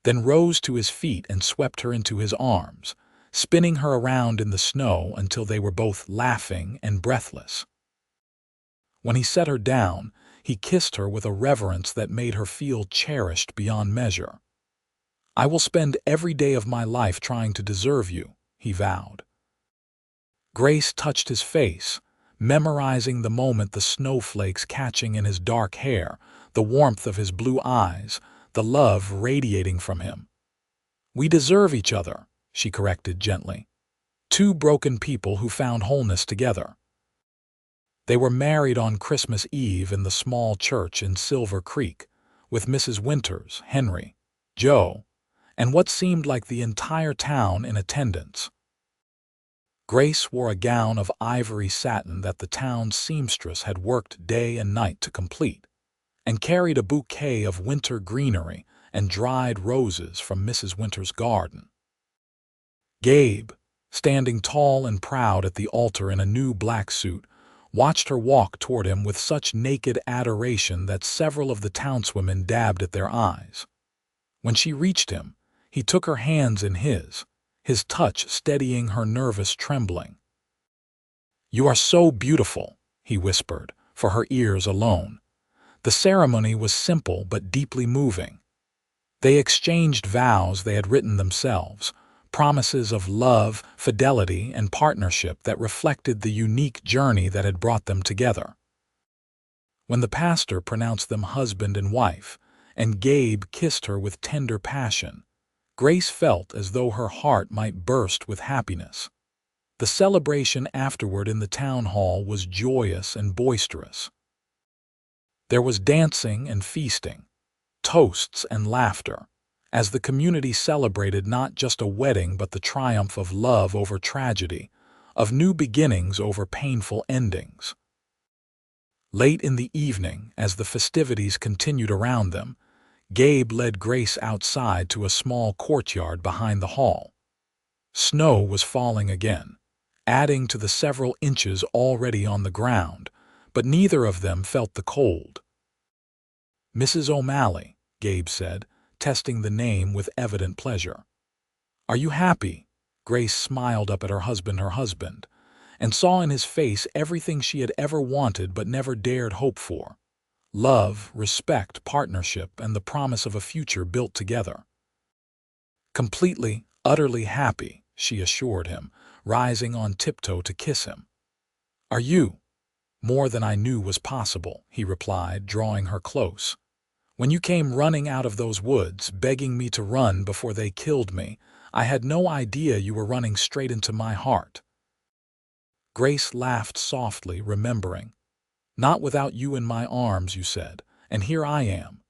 A: then rose to his feet and swept her into his arms, spinning her around in the snow until they were both laughing and breathless. When he set her down, he kissed her with a reverence that made her feel cherished beyond measure. "I will spend every day of my life trying to deserve you," he vowed. Grace touched his face, memorizing the moment, the snowflakes catching in his dark hair, the warmth of his blue eyes, the love radiating from him. "We deserve each other," she corrected gently. "Two broken people who found wholeness together." They were married on Christmas Eve in the small church in Silver Creek, with Mrs. Winters, Henry, Joe, and what seemed like the entire town in attendance. Grace wore a gown of ivory satin that the town's seamstress had worked day and night to complete, and carried a bouquet of winter greenery and dried roses from Mrs. Winters' garden. Gabe, standing tall and proud at the altar in a new black suit, watched her walk toward him with such naked adoration that several of the townswomen dabbed at their eyes. When she reached him, he took her hands in his touch steadying her nervous trembling. "You are so beautiful," he whispered, for her ears alone. The ceremony was simple but deeply moving. They exchanged vows they had written themselves, promises of love, fidelity, and partnership that reflected the unique journey that had brought them together. When the pastor pronounced them husband and wife, and Gabe kissed her with tender passion, Grace felt as though her heart might burst with happiness. The celebration afterward in the town hall was joyous and boisterous. There was dancing and feasting, toasts and laughter, as the community celebrated not just a wedding but the triumph of love over tragedy, of new beginnings over painful endings. Late in the evening, as the festivities continued around them, Gabe led Grace outside to a small courtyard behind the hall. Snow was falling again, adding to the several inches already on the ground, but neither of them felt the cold. "Mrs. O'Malley," Gabe said, testing the name with evident pleasure. "Are you happy?" Grace smiled up at her husband, and saw in his face everything she had ever wanted but never dared hope for: love, respect, partnership, and the promise of a future built together. "Completely, utterly happy," she assured him, rising on tiptoe to kiss him. "Are you?" "More than I knew was possible," he replied, drawing her close. "When you came running out of those woods, begging me to run before they killed me, I had no idea you were running straight into my heart." Grace laughed softly, remembering. "Not without you in my arms," you said, "and here I am."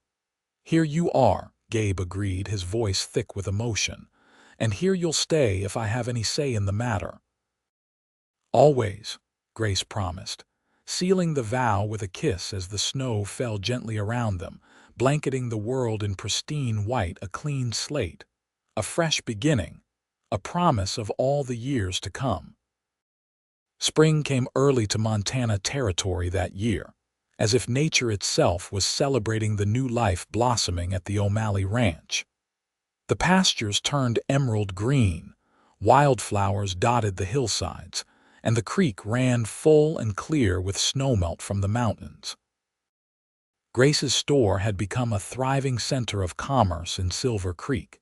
A: "Here you are," Gabe agreed, his voice thick with emotion. "And here you'll stay if I have any say in the matter." "Always," Grace promised, sealing the vow with a kiss as the snow fell gently around them, blanketing the world in pristine white, a clean slate, a fresh beginning, a promise of all the years to come. Spring came early to Montana territory that year, as if nature itself was celebrating the new life blossoming at the O'Malley Ranch. The pastures turned emerald green, wildflowers dotted the hillsides, and the creek ran full and clear with snowmelt from the mountains. Grace's store had become a thriving center of commerce in Silver Creek,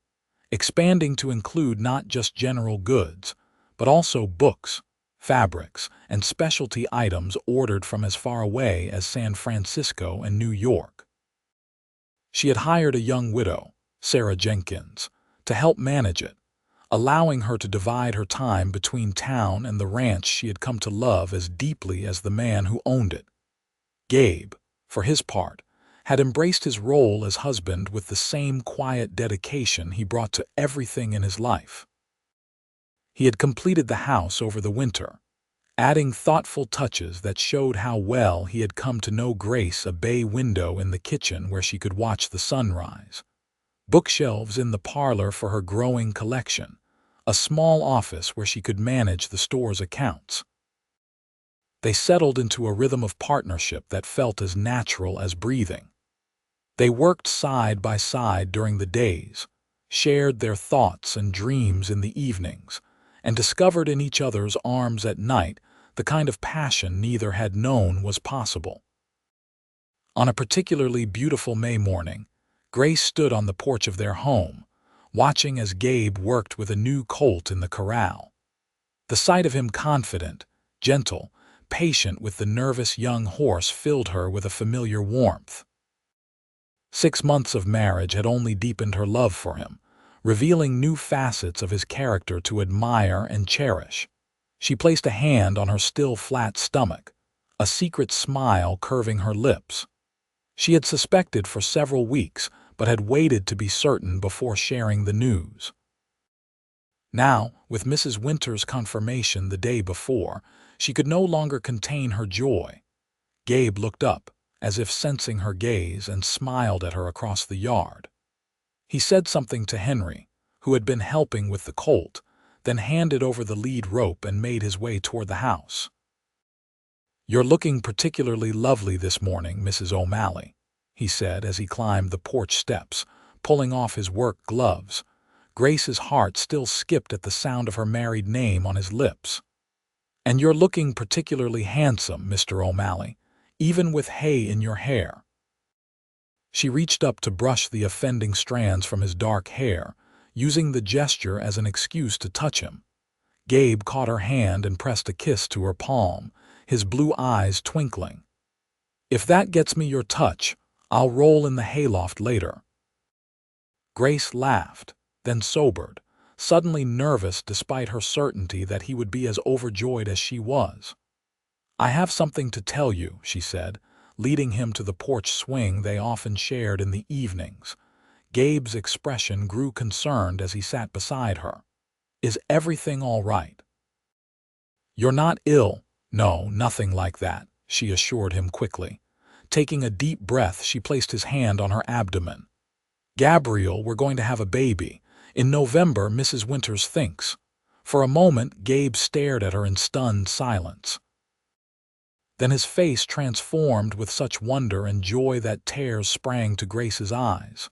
A: expanding to include not just general goods, but also books, fabrics, and specialty items ordered from as far away as San Francisco and New York. She had hired a young widow, Sarah Jenkins, to help manage it, allowing her to divide her time between town and the ranch she had come to love as deeply as the man who owned it. Gabe, for his part, had embraced his role as husband with the same quiet dedication he brought to everything in his life. He had completed the house over the winter, adding thoughtful touches that showed how well he had come to know Grace: a bay window in the kitchen where she could watch the sunrise, bookshelves in the parlor for her growing collection, a small office where she could manage the store's accounts. They settled into a rhythm of partnership that felt as natural as breathing. They worked side by side during the days, shared their thoughts and dreams in the evenings, and discovered in each other's arms at night the kind of passion neither had known was possible. On a particularly beautiful May morning, Grace stood on the porch of their home, watching as Gabe worked with a new colt in the corral. The sight of him confident, gentle, patient with the nervous young horse filled her with a familiar warmth. 6 months of marriage had only deepened her love for him, revealing new facets of his character to admire and cherish. She placed a hand on her still flat stomach, a secret smile curving her lips. She had suspected for several weeks, but had waited to be certain before sharing the news. Now, with Mrs. Winter's confirmation the day before, she could no longer contain her joy. Gabe looked up, as if sensing her gaze, and smiled at her across the yard. He said something to Henry, who had been helping with the colt, then handed over the lead rope and made his way toward the house. "You're looking particularly lovely this morning, Mrs. O'Malley," he said as he climbed the porch steps, pulling off his work gloves. Grace's heart still skipped at the sound of her married name on his lips. "And you're looking particularly handsome, Mr. O'Malley, even with hay in your hair." She reached up to brush the offending strands from his dark hair, using the gesture as an excuse to touch him. Gabe caught her hand and pressed a kiss to her palm, his blue eyes twinkling. "If that gets me your touch, I'll roll in the hayloft later." Grace laughed, then sobered, suddenly nervous despite her certainty that he would be as overjoyed as she was. "I have something to tell you," she said, leading him to the porch swing they often shared in the evenings. Gabe's expression grew concerned as he sat beside her. "Is everything all right?" "You're not ill?" "No, nothing like that," she assured him quickly. Taking a deep breath, she placed his hand on her abdomen. "Gabriel, we're going to have a baby. In November, Mrs. Winters thinks." For a moment, Gabe stared at her in stunned silence. Then his face transformed with such wonder and joy that tears sprang to Grace's eyes.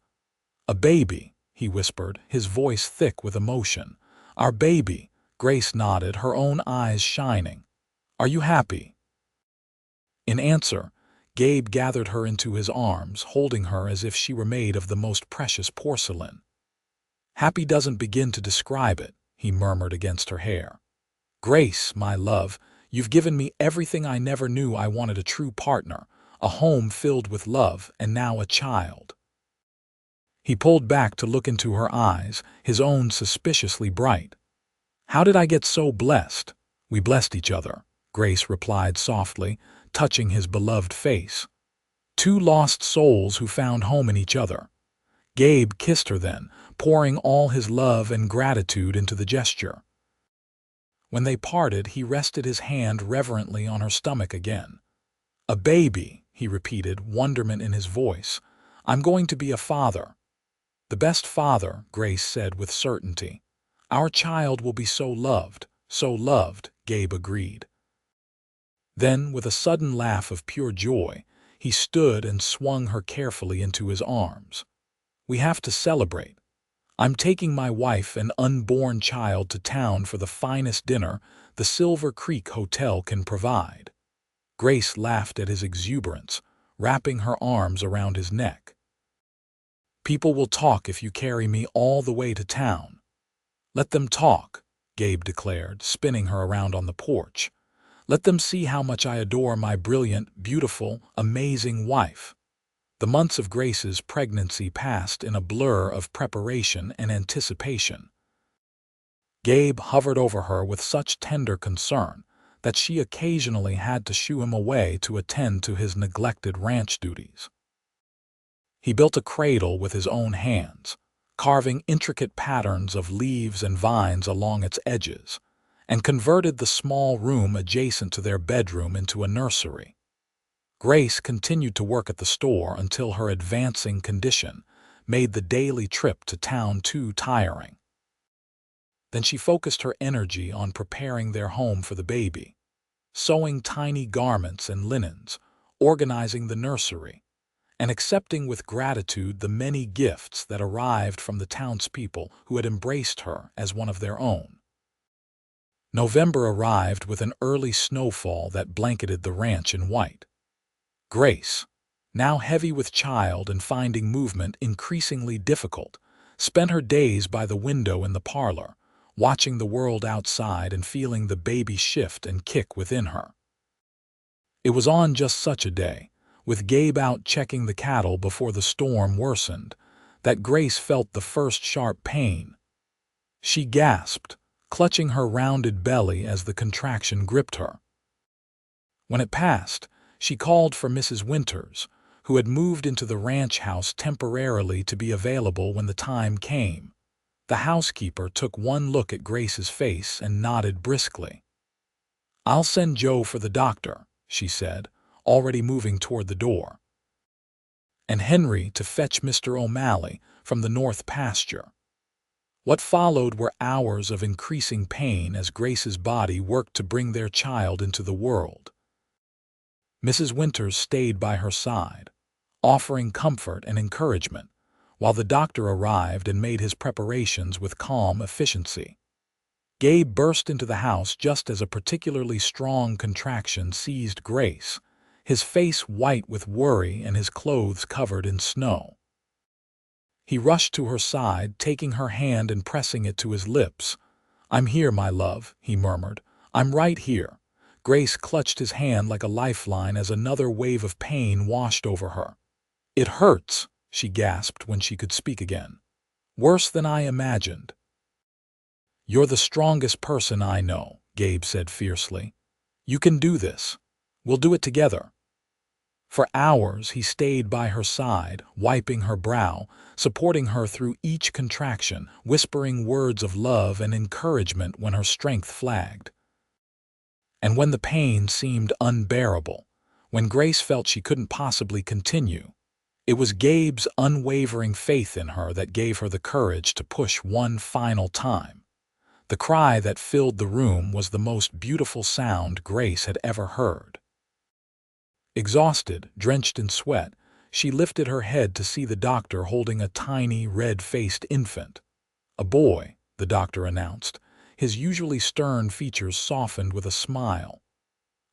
A: "A baby," he whispered, his voice thick with emotion. "Our baby." Grace nodded, her own eyes shining. "Are you happy?" In answer, Gabe gathered her into his arms, holding her as if she were made of the most precious porcelain. "Happy doesn't begin to describe it," he murmured against her hair. "Grace, my love, you've given me everything I never knew I wanted: a true partner, a home filled with love, and now a child." He pulled back to look into her eyes, his own suspiciously bright. "How did I get so blessed?" "We blessed each other," Grace replied softly, touching his beloved face. "Two lost souls who found home in each other." Gabe kissed her then, pouring all his love and gratitude into the gesture. When they parted, he rested his hand reverently on her stomach again. "A baby," he repeated, wonderment in his voice. "I'm going to be a father." "The best father," Grace said with certainty. "Our child will be so loved," Gabe agreed. Then, with a sudden laugh of pure joy, he stood and swung her carefully into his arms. "We have to celebrate. I'm taking my wife and unborn child to town for the finest dinner the Silver Creek Hotel can provide." Grace laughed at his exuberance, wrapping her arms around his neck. "People will talk if you carry me all the way to town." "Let them talk," Gabe declared, spinning her around on the porch. "Let them see how much I adore my brilliant, beautiful, amazing wife." The months of Grace's pregnancy passed in a blur of preparation and anticipation. Gabe hovered over her with such tender concern that she occasionally had to shoo him away to attend to his neglected ranch duties. He built a cradle with his own hands, carving intricate patterns of leaves and vines along its edges, and converted the small room adjacent to their bedroom into a nursery. Grace continued to work at the store until her advancing condition made the daily trip to town too tiring. Then she focused her energy on preparing their home for the baby, sewing tiny garments and linens, organizing the nursery, and accepting with gratitude the many gifts that arrived from the townspeople who had embraced her as one of their own. November arrived with an early snowfall that blanketed the ranch in white. Grace, now heavy with child and finding movement increasingly difficult, spent her days by the window in the parlor, watching the world outside and feeling the baby shift and kick within her. It was on just such a day, with Gabe out checking the cattle before the storm worsened, that Grace felt the first sharp pain. She gasped, clutching her rounded belly as the contraction gripped her. When it passed, she called for Mrs. Winters, who had moved into the ranch house temporarily to be available when the time came. The housekeeper took one look at Grace's face and nodded briskly. "I'll send Joe for the doctor," she said, already moving toward the door. "And Henry to fetch Mr. O'Malley from the north pasture." What followed were hours of increasing pain as Grace's body worked to bring their child into the world. Mrs. Winters stayed by her side, offering comfort and encouragement, while the doctor arrived and made his preparations with calm efficiency. Gabe burst into the house just as a particularly strong contraction seized Grace, his face white with worry and his clothes covered in snow. He rushed to her side, taking her hand and pressing it to his lips. "I'm here, my love," he murmured. "I'm right here." Grace clutched his hand like a lifeline as another wave of pain washed over her. "It hurts," she gasped when she could speak again. Worse than I imagined. You're the strongest person I know, Gabe said fiercely. You can do this. We'll do it together. For hours he stayed by her side, wiping her brow, supporting her through each contraction, whispering words of love and encouragement when her strength flagged. And when the pain seemed unbearable, when Grace felt she couldn't possibly continue, it was Gabe's unwavering faith in her that gave her the courage to push one final time. The cry that filled the room was the most beautiful sound Grace had ever heard. Exhausted, drenched in sweat, she lifted her head to see the doctor holding a tiny, red-faced infant. A boy, the doctor announced, his usually stern features softened with a smile.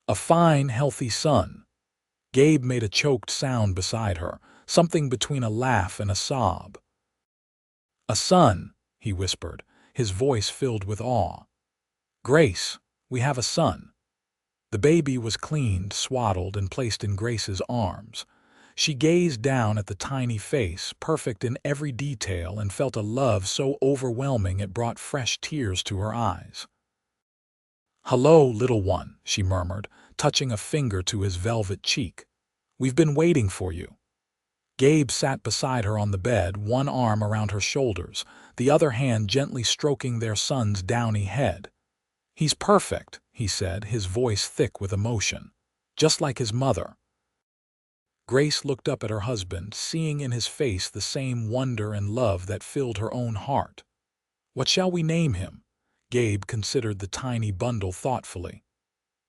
A: A fine, healthy son. Gabe made a choked sound beside her, something between a laugh and a sob. A son, he whispered, his voice filled with awe. Grace, we have a son. The baby was cleaned, swaddled, and placed in Grace's arms. She gazed down at the tiny face, perfect in every detail, and felt a love so overwhelming it brought fresh tears to her eyes. "Hello, little one," she murmured, touching a finger to his velvet cheek. "We've been waiting for you." Gabe sat beside her on the bed, one arm around her shoulders, the other hand gently stroking their son's downy head. "He's perfect," he said, his voice thick with emotion. "Just like his mother." Grace looked up at her husband, seeing in his face the same wonder and love that filled her own heart. "What shall we name him?" Gabe considered the tiny bundle thoughtfully.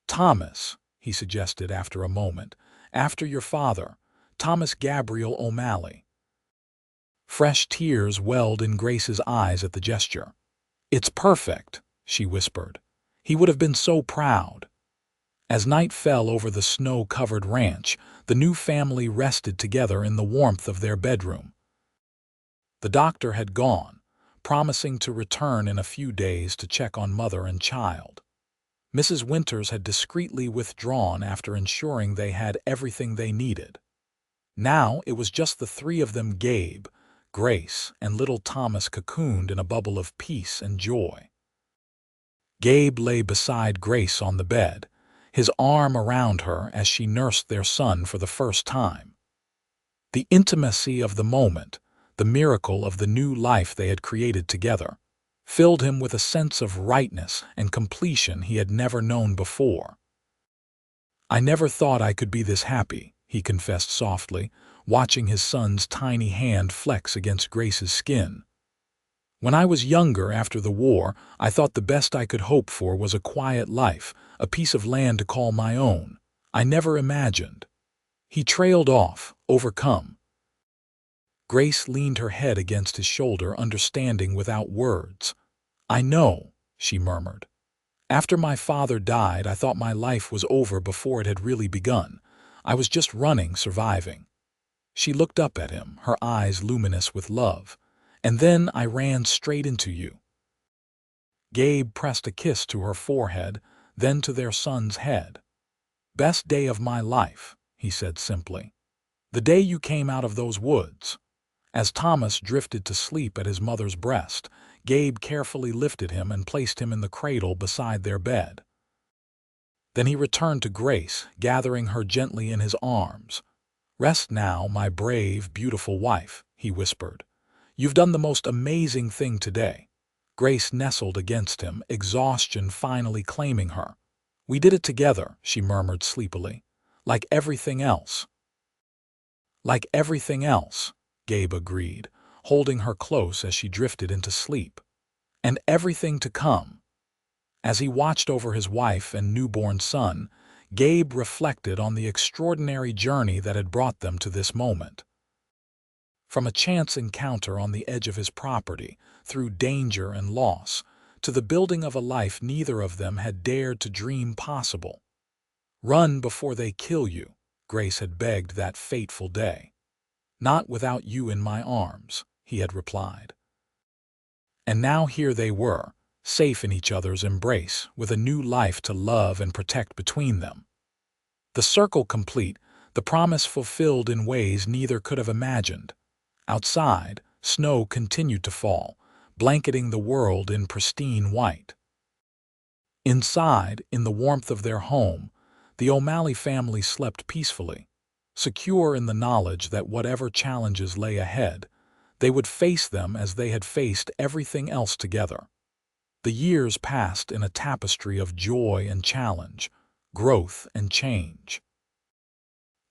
A: "Thomas," he suggested after a moment, "after your father, Thomas Gabriel O'Malley." Fresh tears welled in Grace's eyes at the gesture. "It's perfect," she whispered. "He would have been so proud." As night fell over the snow-covered ranch, the new family rested together in the warmth of their bedroom. The doctor had gone, promising to return in a few days to check on mother and child. Mrs. Winters had discreetly withdrawn after ensuring they had everything they needed. Now it was just the three of them, Gabe, Grace, and little Thomas, cocooned in a bubble of peace and joy. Gabe lay beside Grace on the bed, his arm around her as she nursed their son for the first time. The intimacy of the moment, the miracle of the new life they had created together, filled him with a sense of rightness and completion he had never known before. "I never thought I could be this happy," he confessed softly, watching his son's tiny hand flex against Grace's skin. "When I was younger after the war, I thought the best I could hope for was a quiet life, a piece of land to call my own. I never imagined." He trailed off, overcome. Grace leaned her head against his shoulder, understanding without words. "I know," she murmured. "After my father died, I thought my life was over before it had really begun. I was just running, surviving." She looked up at him, her eyes luminous with love. "And then I ran straight into you." Gabe pressed a kiss to her forehead, then to their son's head. "Best day of my life," he said simply. "The day you came out of those woods." As Thomas drifted to sleep at his mother's breast, Gabe carefully lifted him and placed him in the cradle beside their bed. Then he returned to Grace, gathering her gently in his arms. "Rest now, my brave, beautiful wife," he whispered. "You've done the most amazing thing today." Grace nestled against him, exhaustion finally claiming her. "We did it together," she murmured sleepily. "Like everything else." "Like everything else," Gabe agreed, holding her close as she drifted into sleep. "And everything to come." As he watched over his wife and newborn son, Gabe reflected on the extraordinary journey that had brought them to this moment. From a chance encounter on the edge of his property, through danger and loss, to the building of a life neither of them had dared to dream possible. "Run before they kill you," Grace had begged that fateful day. "Not without you in my arms," he had replied. And now here they were, safe in each other's embrace, with a new life to love and protect between them. The circle complete, the promise fulfilled in ways neither could have imagined. Outside, snow continued to fall, blanketing the world in pristine white. Inside, in the warmth of their home, the O'Malley family slept peacefully, secure in the knowledge that whatever challenges lay ahead, they would face them as they had faced everything else together. The years passed in a tapestry of joy and challenge, growth and change.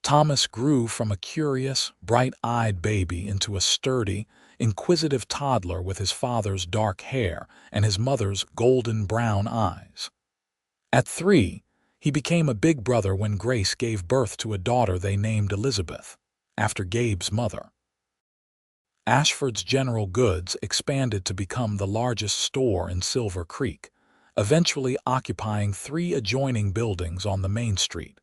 A: Thomas grew from a curious, bright-eyed baby into a sturdy, inquisitive toddler with his father's dark hair and his mother's golden brown eyes. At 3, he became a big brother when Grace gave birth to a daughter they named Elizabeth, after Gabe's mother. Ashford's General Goods expanded to become the largest store in Silver Creek, eventually occupying 3 adjoining buildings on the main street.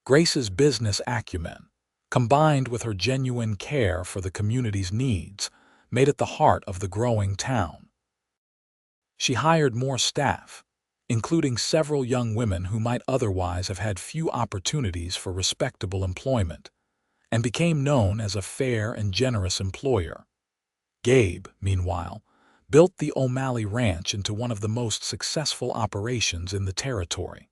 A: Grace's business acumen, combined with her genuine care for the community's needs, made it the heart of the growing town. She hired more staff, including several young women who might otherwise have had few opportunities for respectable employment, and became known as a fair and generous employer. Gabe, meanwhile, built the O'Malley Ranch into one of the most successful operations in the territory.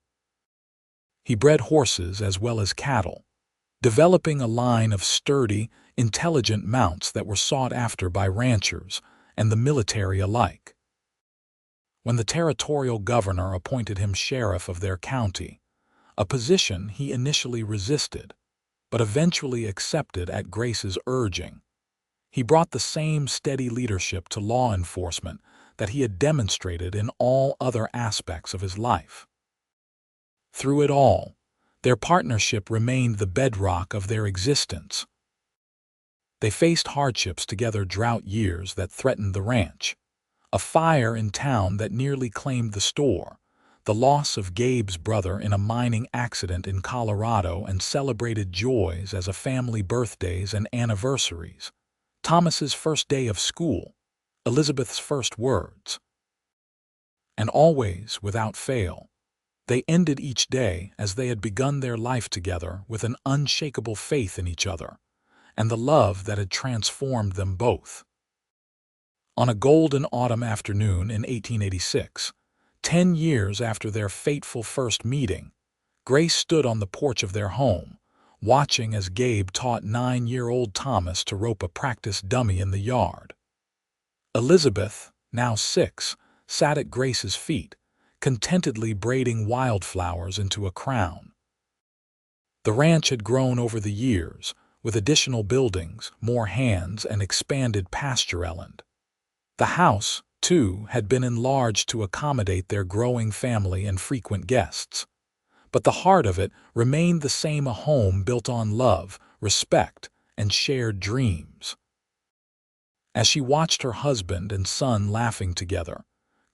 A: He bred horses as well as cattle, developing a line of sturdy, intelligent mounts that were sought after by ranchers and the military alike. When the territorial governor appointed him sheriff of their county, a position he initially resisted, but eventually accepted at Grace's urging, he brought the same steady leadership to law enforcement that he had demonstrated in all other aspects of his life. Through it all, their partnership remained the bedrock of their existence. They faced hardships together: drought years that threatened the ranch, a fire in town that nearly claimed the store, the loss of Gabe's brother in a mining accident in Colorado, and celebrated joys as a family birthdays and anniversaries, Thomas's first day of school, Elizabeth's first words. And always, without fail, they ended each day as they had begun their life together, with an unshakable faith in each other and the love that had transformed them both. On a golden autumn afternoon in 1886, 10 years after their fateful first meeting, Grace stood on the porch of their home, watching as Gabe taught 9-year-old Thomas to rope a practice dummy in the yard. Elizabeth, now 6, sat at Grace's feet, contentedly braiding wildflowers into a crown. The ranch had grown over the years, with additional buildings, more hands, and expanded pastureland. The house, too, had been enlarged to accommodate their growing family and frequent guests. But the heart of it remained the same: a home built on love, respect, and shared dreams. As she watched her husband and son laughing together,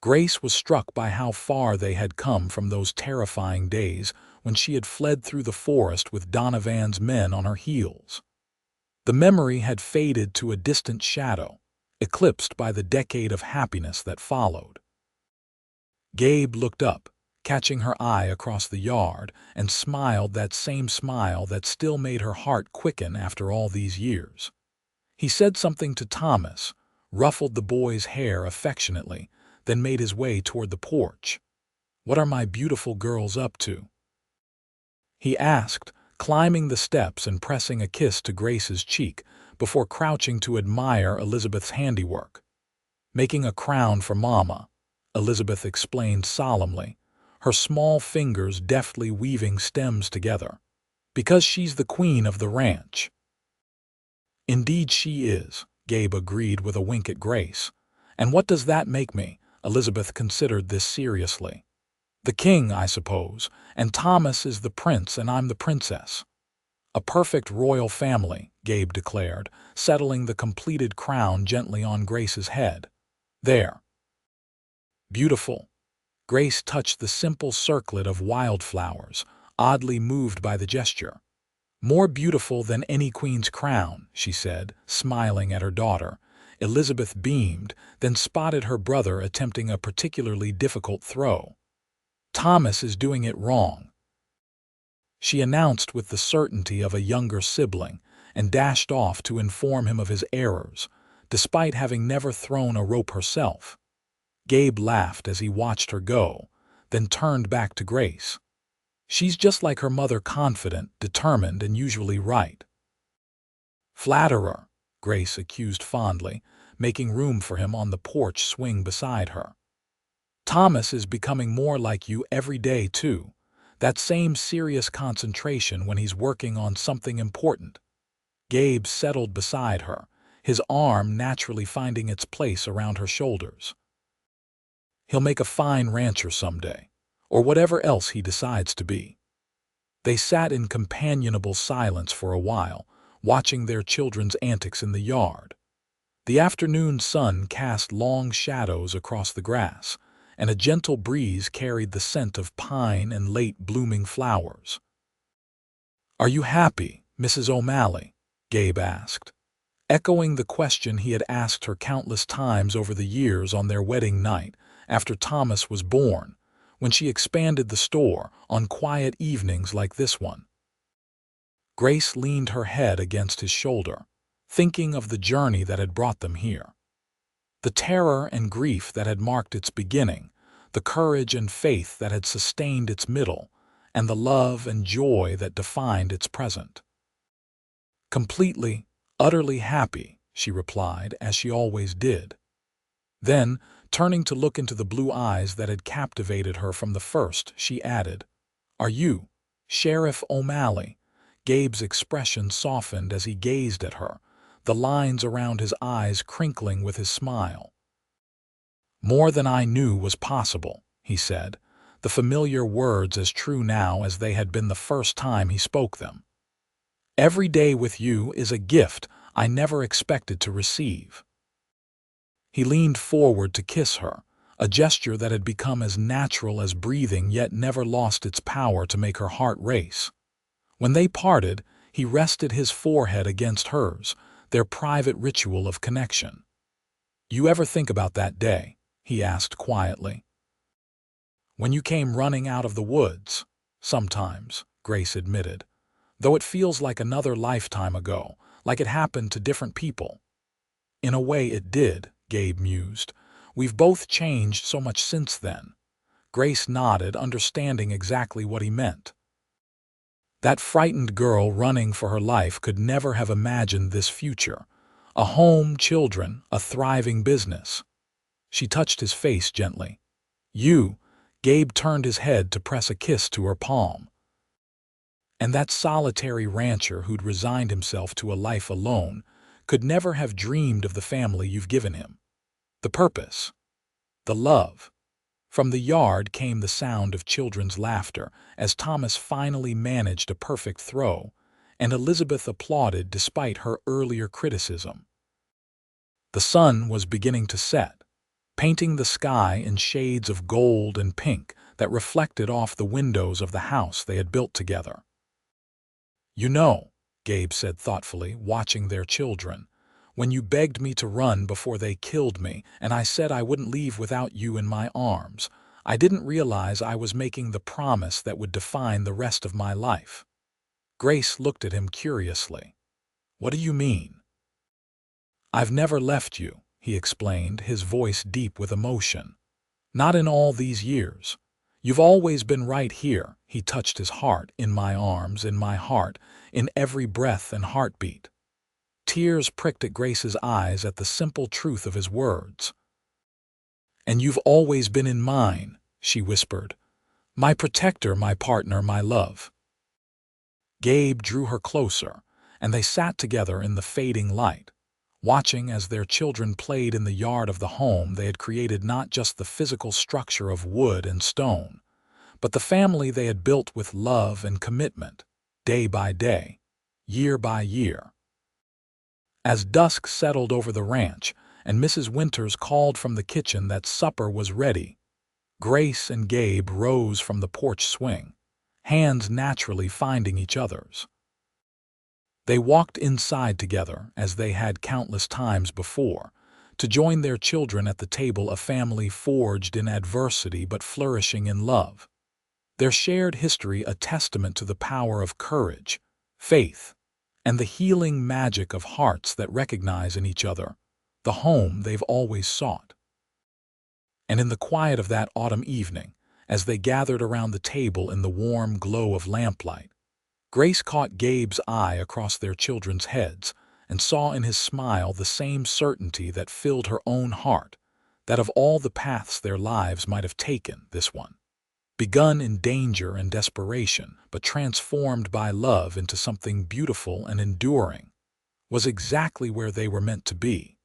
A: Grace was struck by how far they had come from those terrifying days when she had fled through the forest with Donovan's men on her heels. The memory had faded to a distant shadow, eclipsed by the decade of happiness that followed. Gabe looked up, catching her eye across the yard, and smiled that same smile that still made her heart quicken after all these years. He said something to Thomas, ruffled the boy's hair affectionately, then made his way toward the porch. "What are my beautiful girls up to?" he asked, climbing the steps and pressing a kiss to Grace's cheek before crouching to admire Elizabeth's handiwork. "Making a crown for Mama," Elizabeth explained solemnly, her small fingers deftly weaving stems together. "Because she's the queen of the ranch." "Indeed she is," Gabe agreed with a wink at Grace. "And what does that make me?" Elizabeth considered this seriously. "The king, I suppose, and Thomas is the prince and I'm the princess." "A perfect royal family," Gabe declared, settling the completed crown gently on Grace's head. "There." "Beautiful." Grace touched the simple circlet of wildflowers, oddly moved by the gesture. "More beautiful than any queen's crown," she said, smiling at her daughter. Elizabeth beamed, then spotted her brother attempting a particularly difficult throw. "Thomas is doing it wrong," she announced with the certainty of a younger sibling, and dashed off to inform him of his errors, despite having never thrown a rope herself. Gabe laughed as he watched her go, then turned back to Grace. She's just like her mother, confident, determined, and usually right. Flatterer, Grace accused fondly, making room for him on the porch swing beside her. Thomas is becoming more like you every day, too. That same serious concentration when he's working on something important. Gabe settled beside her, his arm naturally finding its place around her shoulders. He'll make a fine rancher someday, or whatever else he decides to be. They sat in companionable silence for a while, watching their children's antics in the yard. The afternoon sun cast long shadows across the grass, and a gentle breeze carried the scent of pine and late-blooming flowers. "Are you happy, Mrs. O'Malley?" Gabe asked, echoing the question he had asked her countless times over the years on their wedding night after Thomas was born, when she expanded the store on quiet evenings like this one. Grace leaned her head against his shoulder, thinking of the journey that had brought them here. The terror and grief that had marked its beginning, the courage and faith that had sustained its middle, and the love and joy that defined its present. "Completely, utterly happy," she replied, as she always did. Then, turning to look into the blue eyes that had captivated her from the first, she added, "Are you, Sheriff O'Malley?" Gabe's expression softened as he gazed at her, the lines around his eyes crinkling with his smile. "More than I knew was possible," he said, the familiar words as true now as they had been the first time he spoke them. "Every day with you is a gift I never expected to receive." He leaned forward to kiss her, a gesture that had become as natural as breathing yet never lost its power to make her heart race. When they parted, he rested his forehead against hers, their private ritual of connection. "You ever think about that day?" he asked quietly. "When you came running out of the woods?" "Sometimes," Grace admitted, "though it feels like another lifetime ago, like it happened to different people." "In a way it did," Gabe mused. "We've both changed so much since then." Grace nodded, understanding exactly what he meant. That frightened girl running for her life could never have imagined this future. A home, children, a thriving business. She touched his face gently. "You," Gabe turned his head to press a kiss to her palm. And that solitary rancher who'd resigned himself to a life alone could never have dreamed of the family you've given him. The purpose. The love. From the yard came the sound of children's laughter as Thomas finally managed a perfect throw, and Elizabeth applauded despite her earlier criticism. The sun was beginning to set, painting the sky in shades of gold and pink that reflected off the windows of the house they had built together. "You know," Gabe said thoughtfully, watching their children, "when you begged me to run before they killed me, and I said I wouldn't leave without you in my arms, I didn't realize I was making the promise that would define the rest of my life." Grace looked at him curiously. "What do you mean?" "I've never left you," he explained, his voice deep with emotion. "Not in all these years. You've always been right here," he touched his heart, "in my arms, in my heart, in every breath and heartbeat." Tears pricked at Grace's eyes at the simple truth of his words. "And you've always been in mine," she whispered. "My protector, my partner, my love." Gabe drew her closer, and they sat together in the fading light, watching as their children played in the yard of the home they had created, not just the physical structure of wood and stone, but the family they had built with love and commitment, day by day, year by year. As dusk settled over the ranch and Mrs. Winters called from the kitchen that supper was ready, Grace and Gabe rose from the porch swing, hands naturally finding each other's. They walked inside together, as they had countless times before, to join their children at the table, a family forged in adversity but flourishing in love. Their shared history a testament to the power of courage, faith, and the healing magic of hearts that recognize in each other the home they've always sought. And in the quiet of that autumn evening, as they gathered around the table in the warm glow of lamplight, Grace caught Gabe's eye across their children's heads and saw in his smile the same certainty that filled her own heart, that of all the paths their lives might have taken, this one, begun in danger and desperation, but transformed by love into something beautiful and enduring, was exactly where they were meant to be.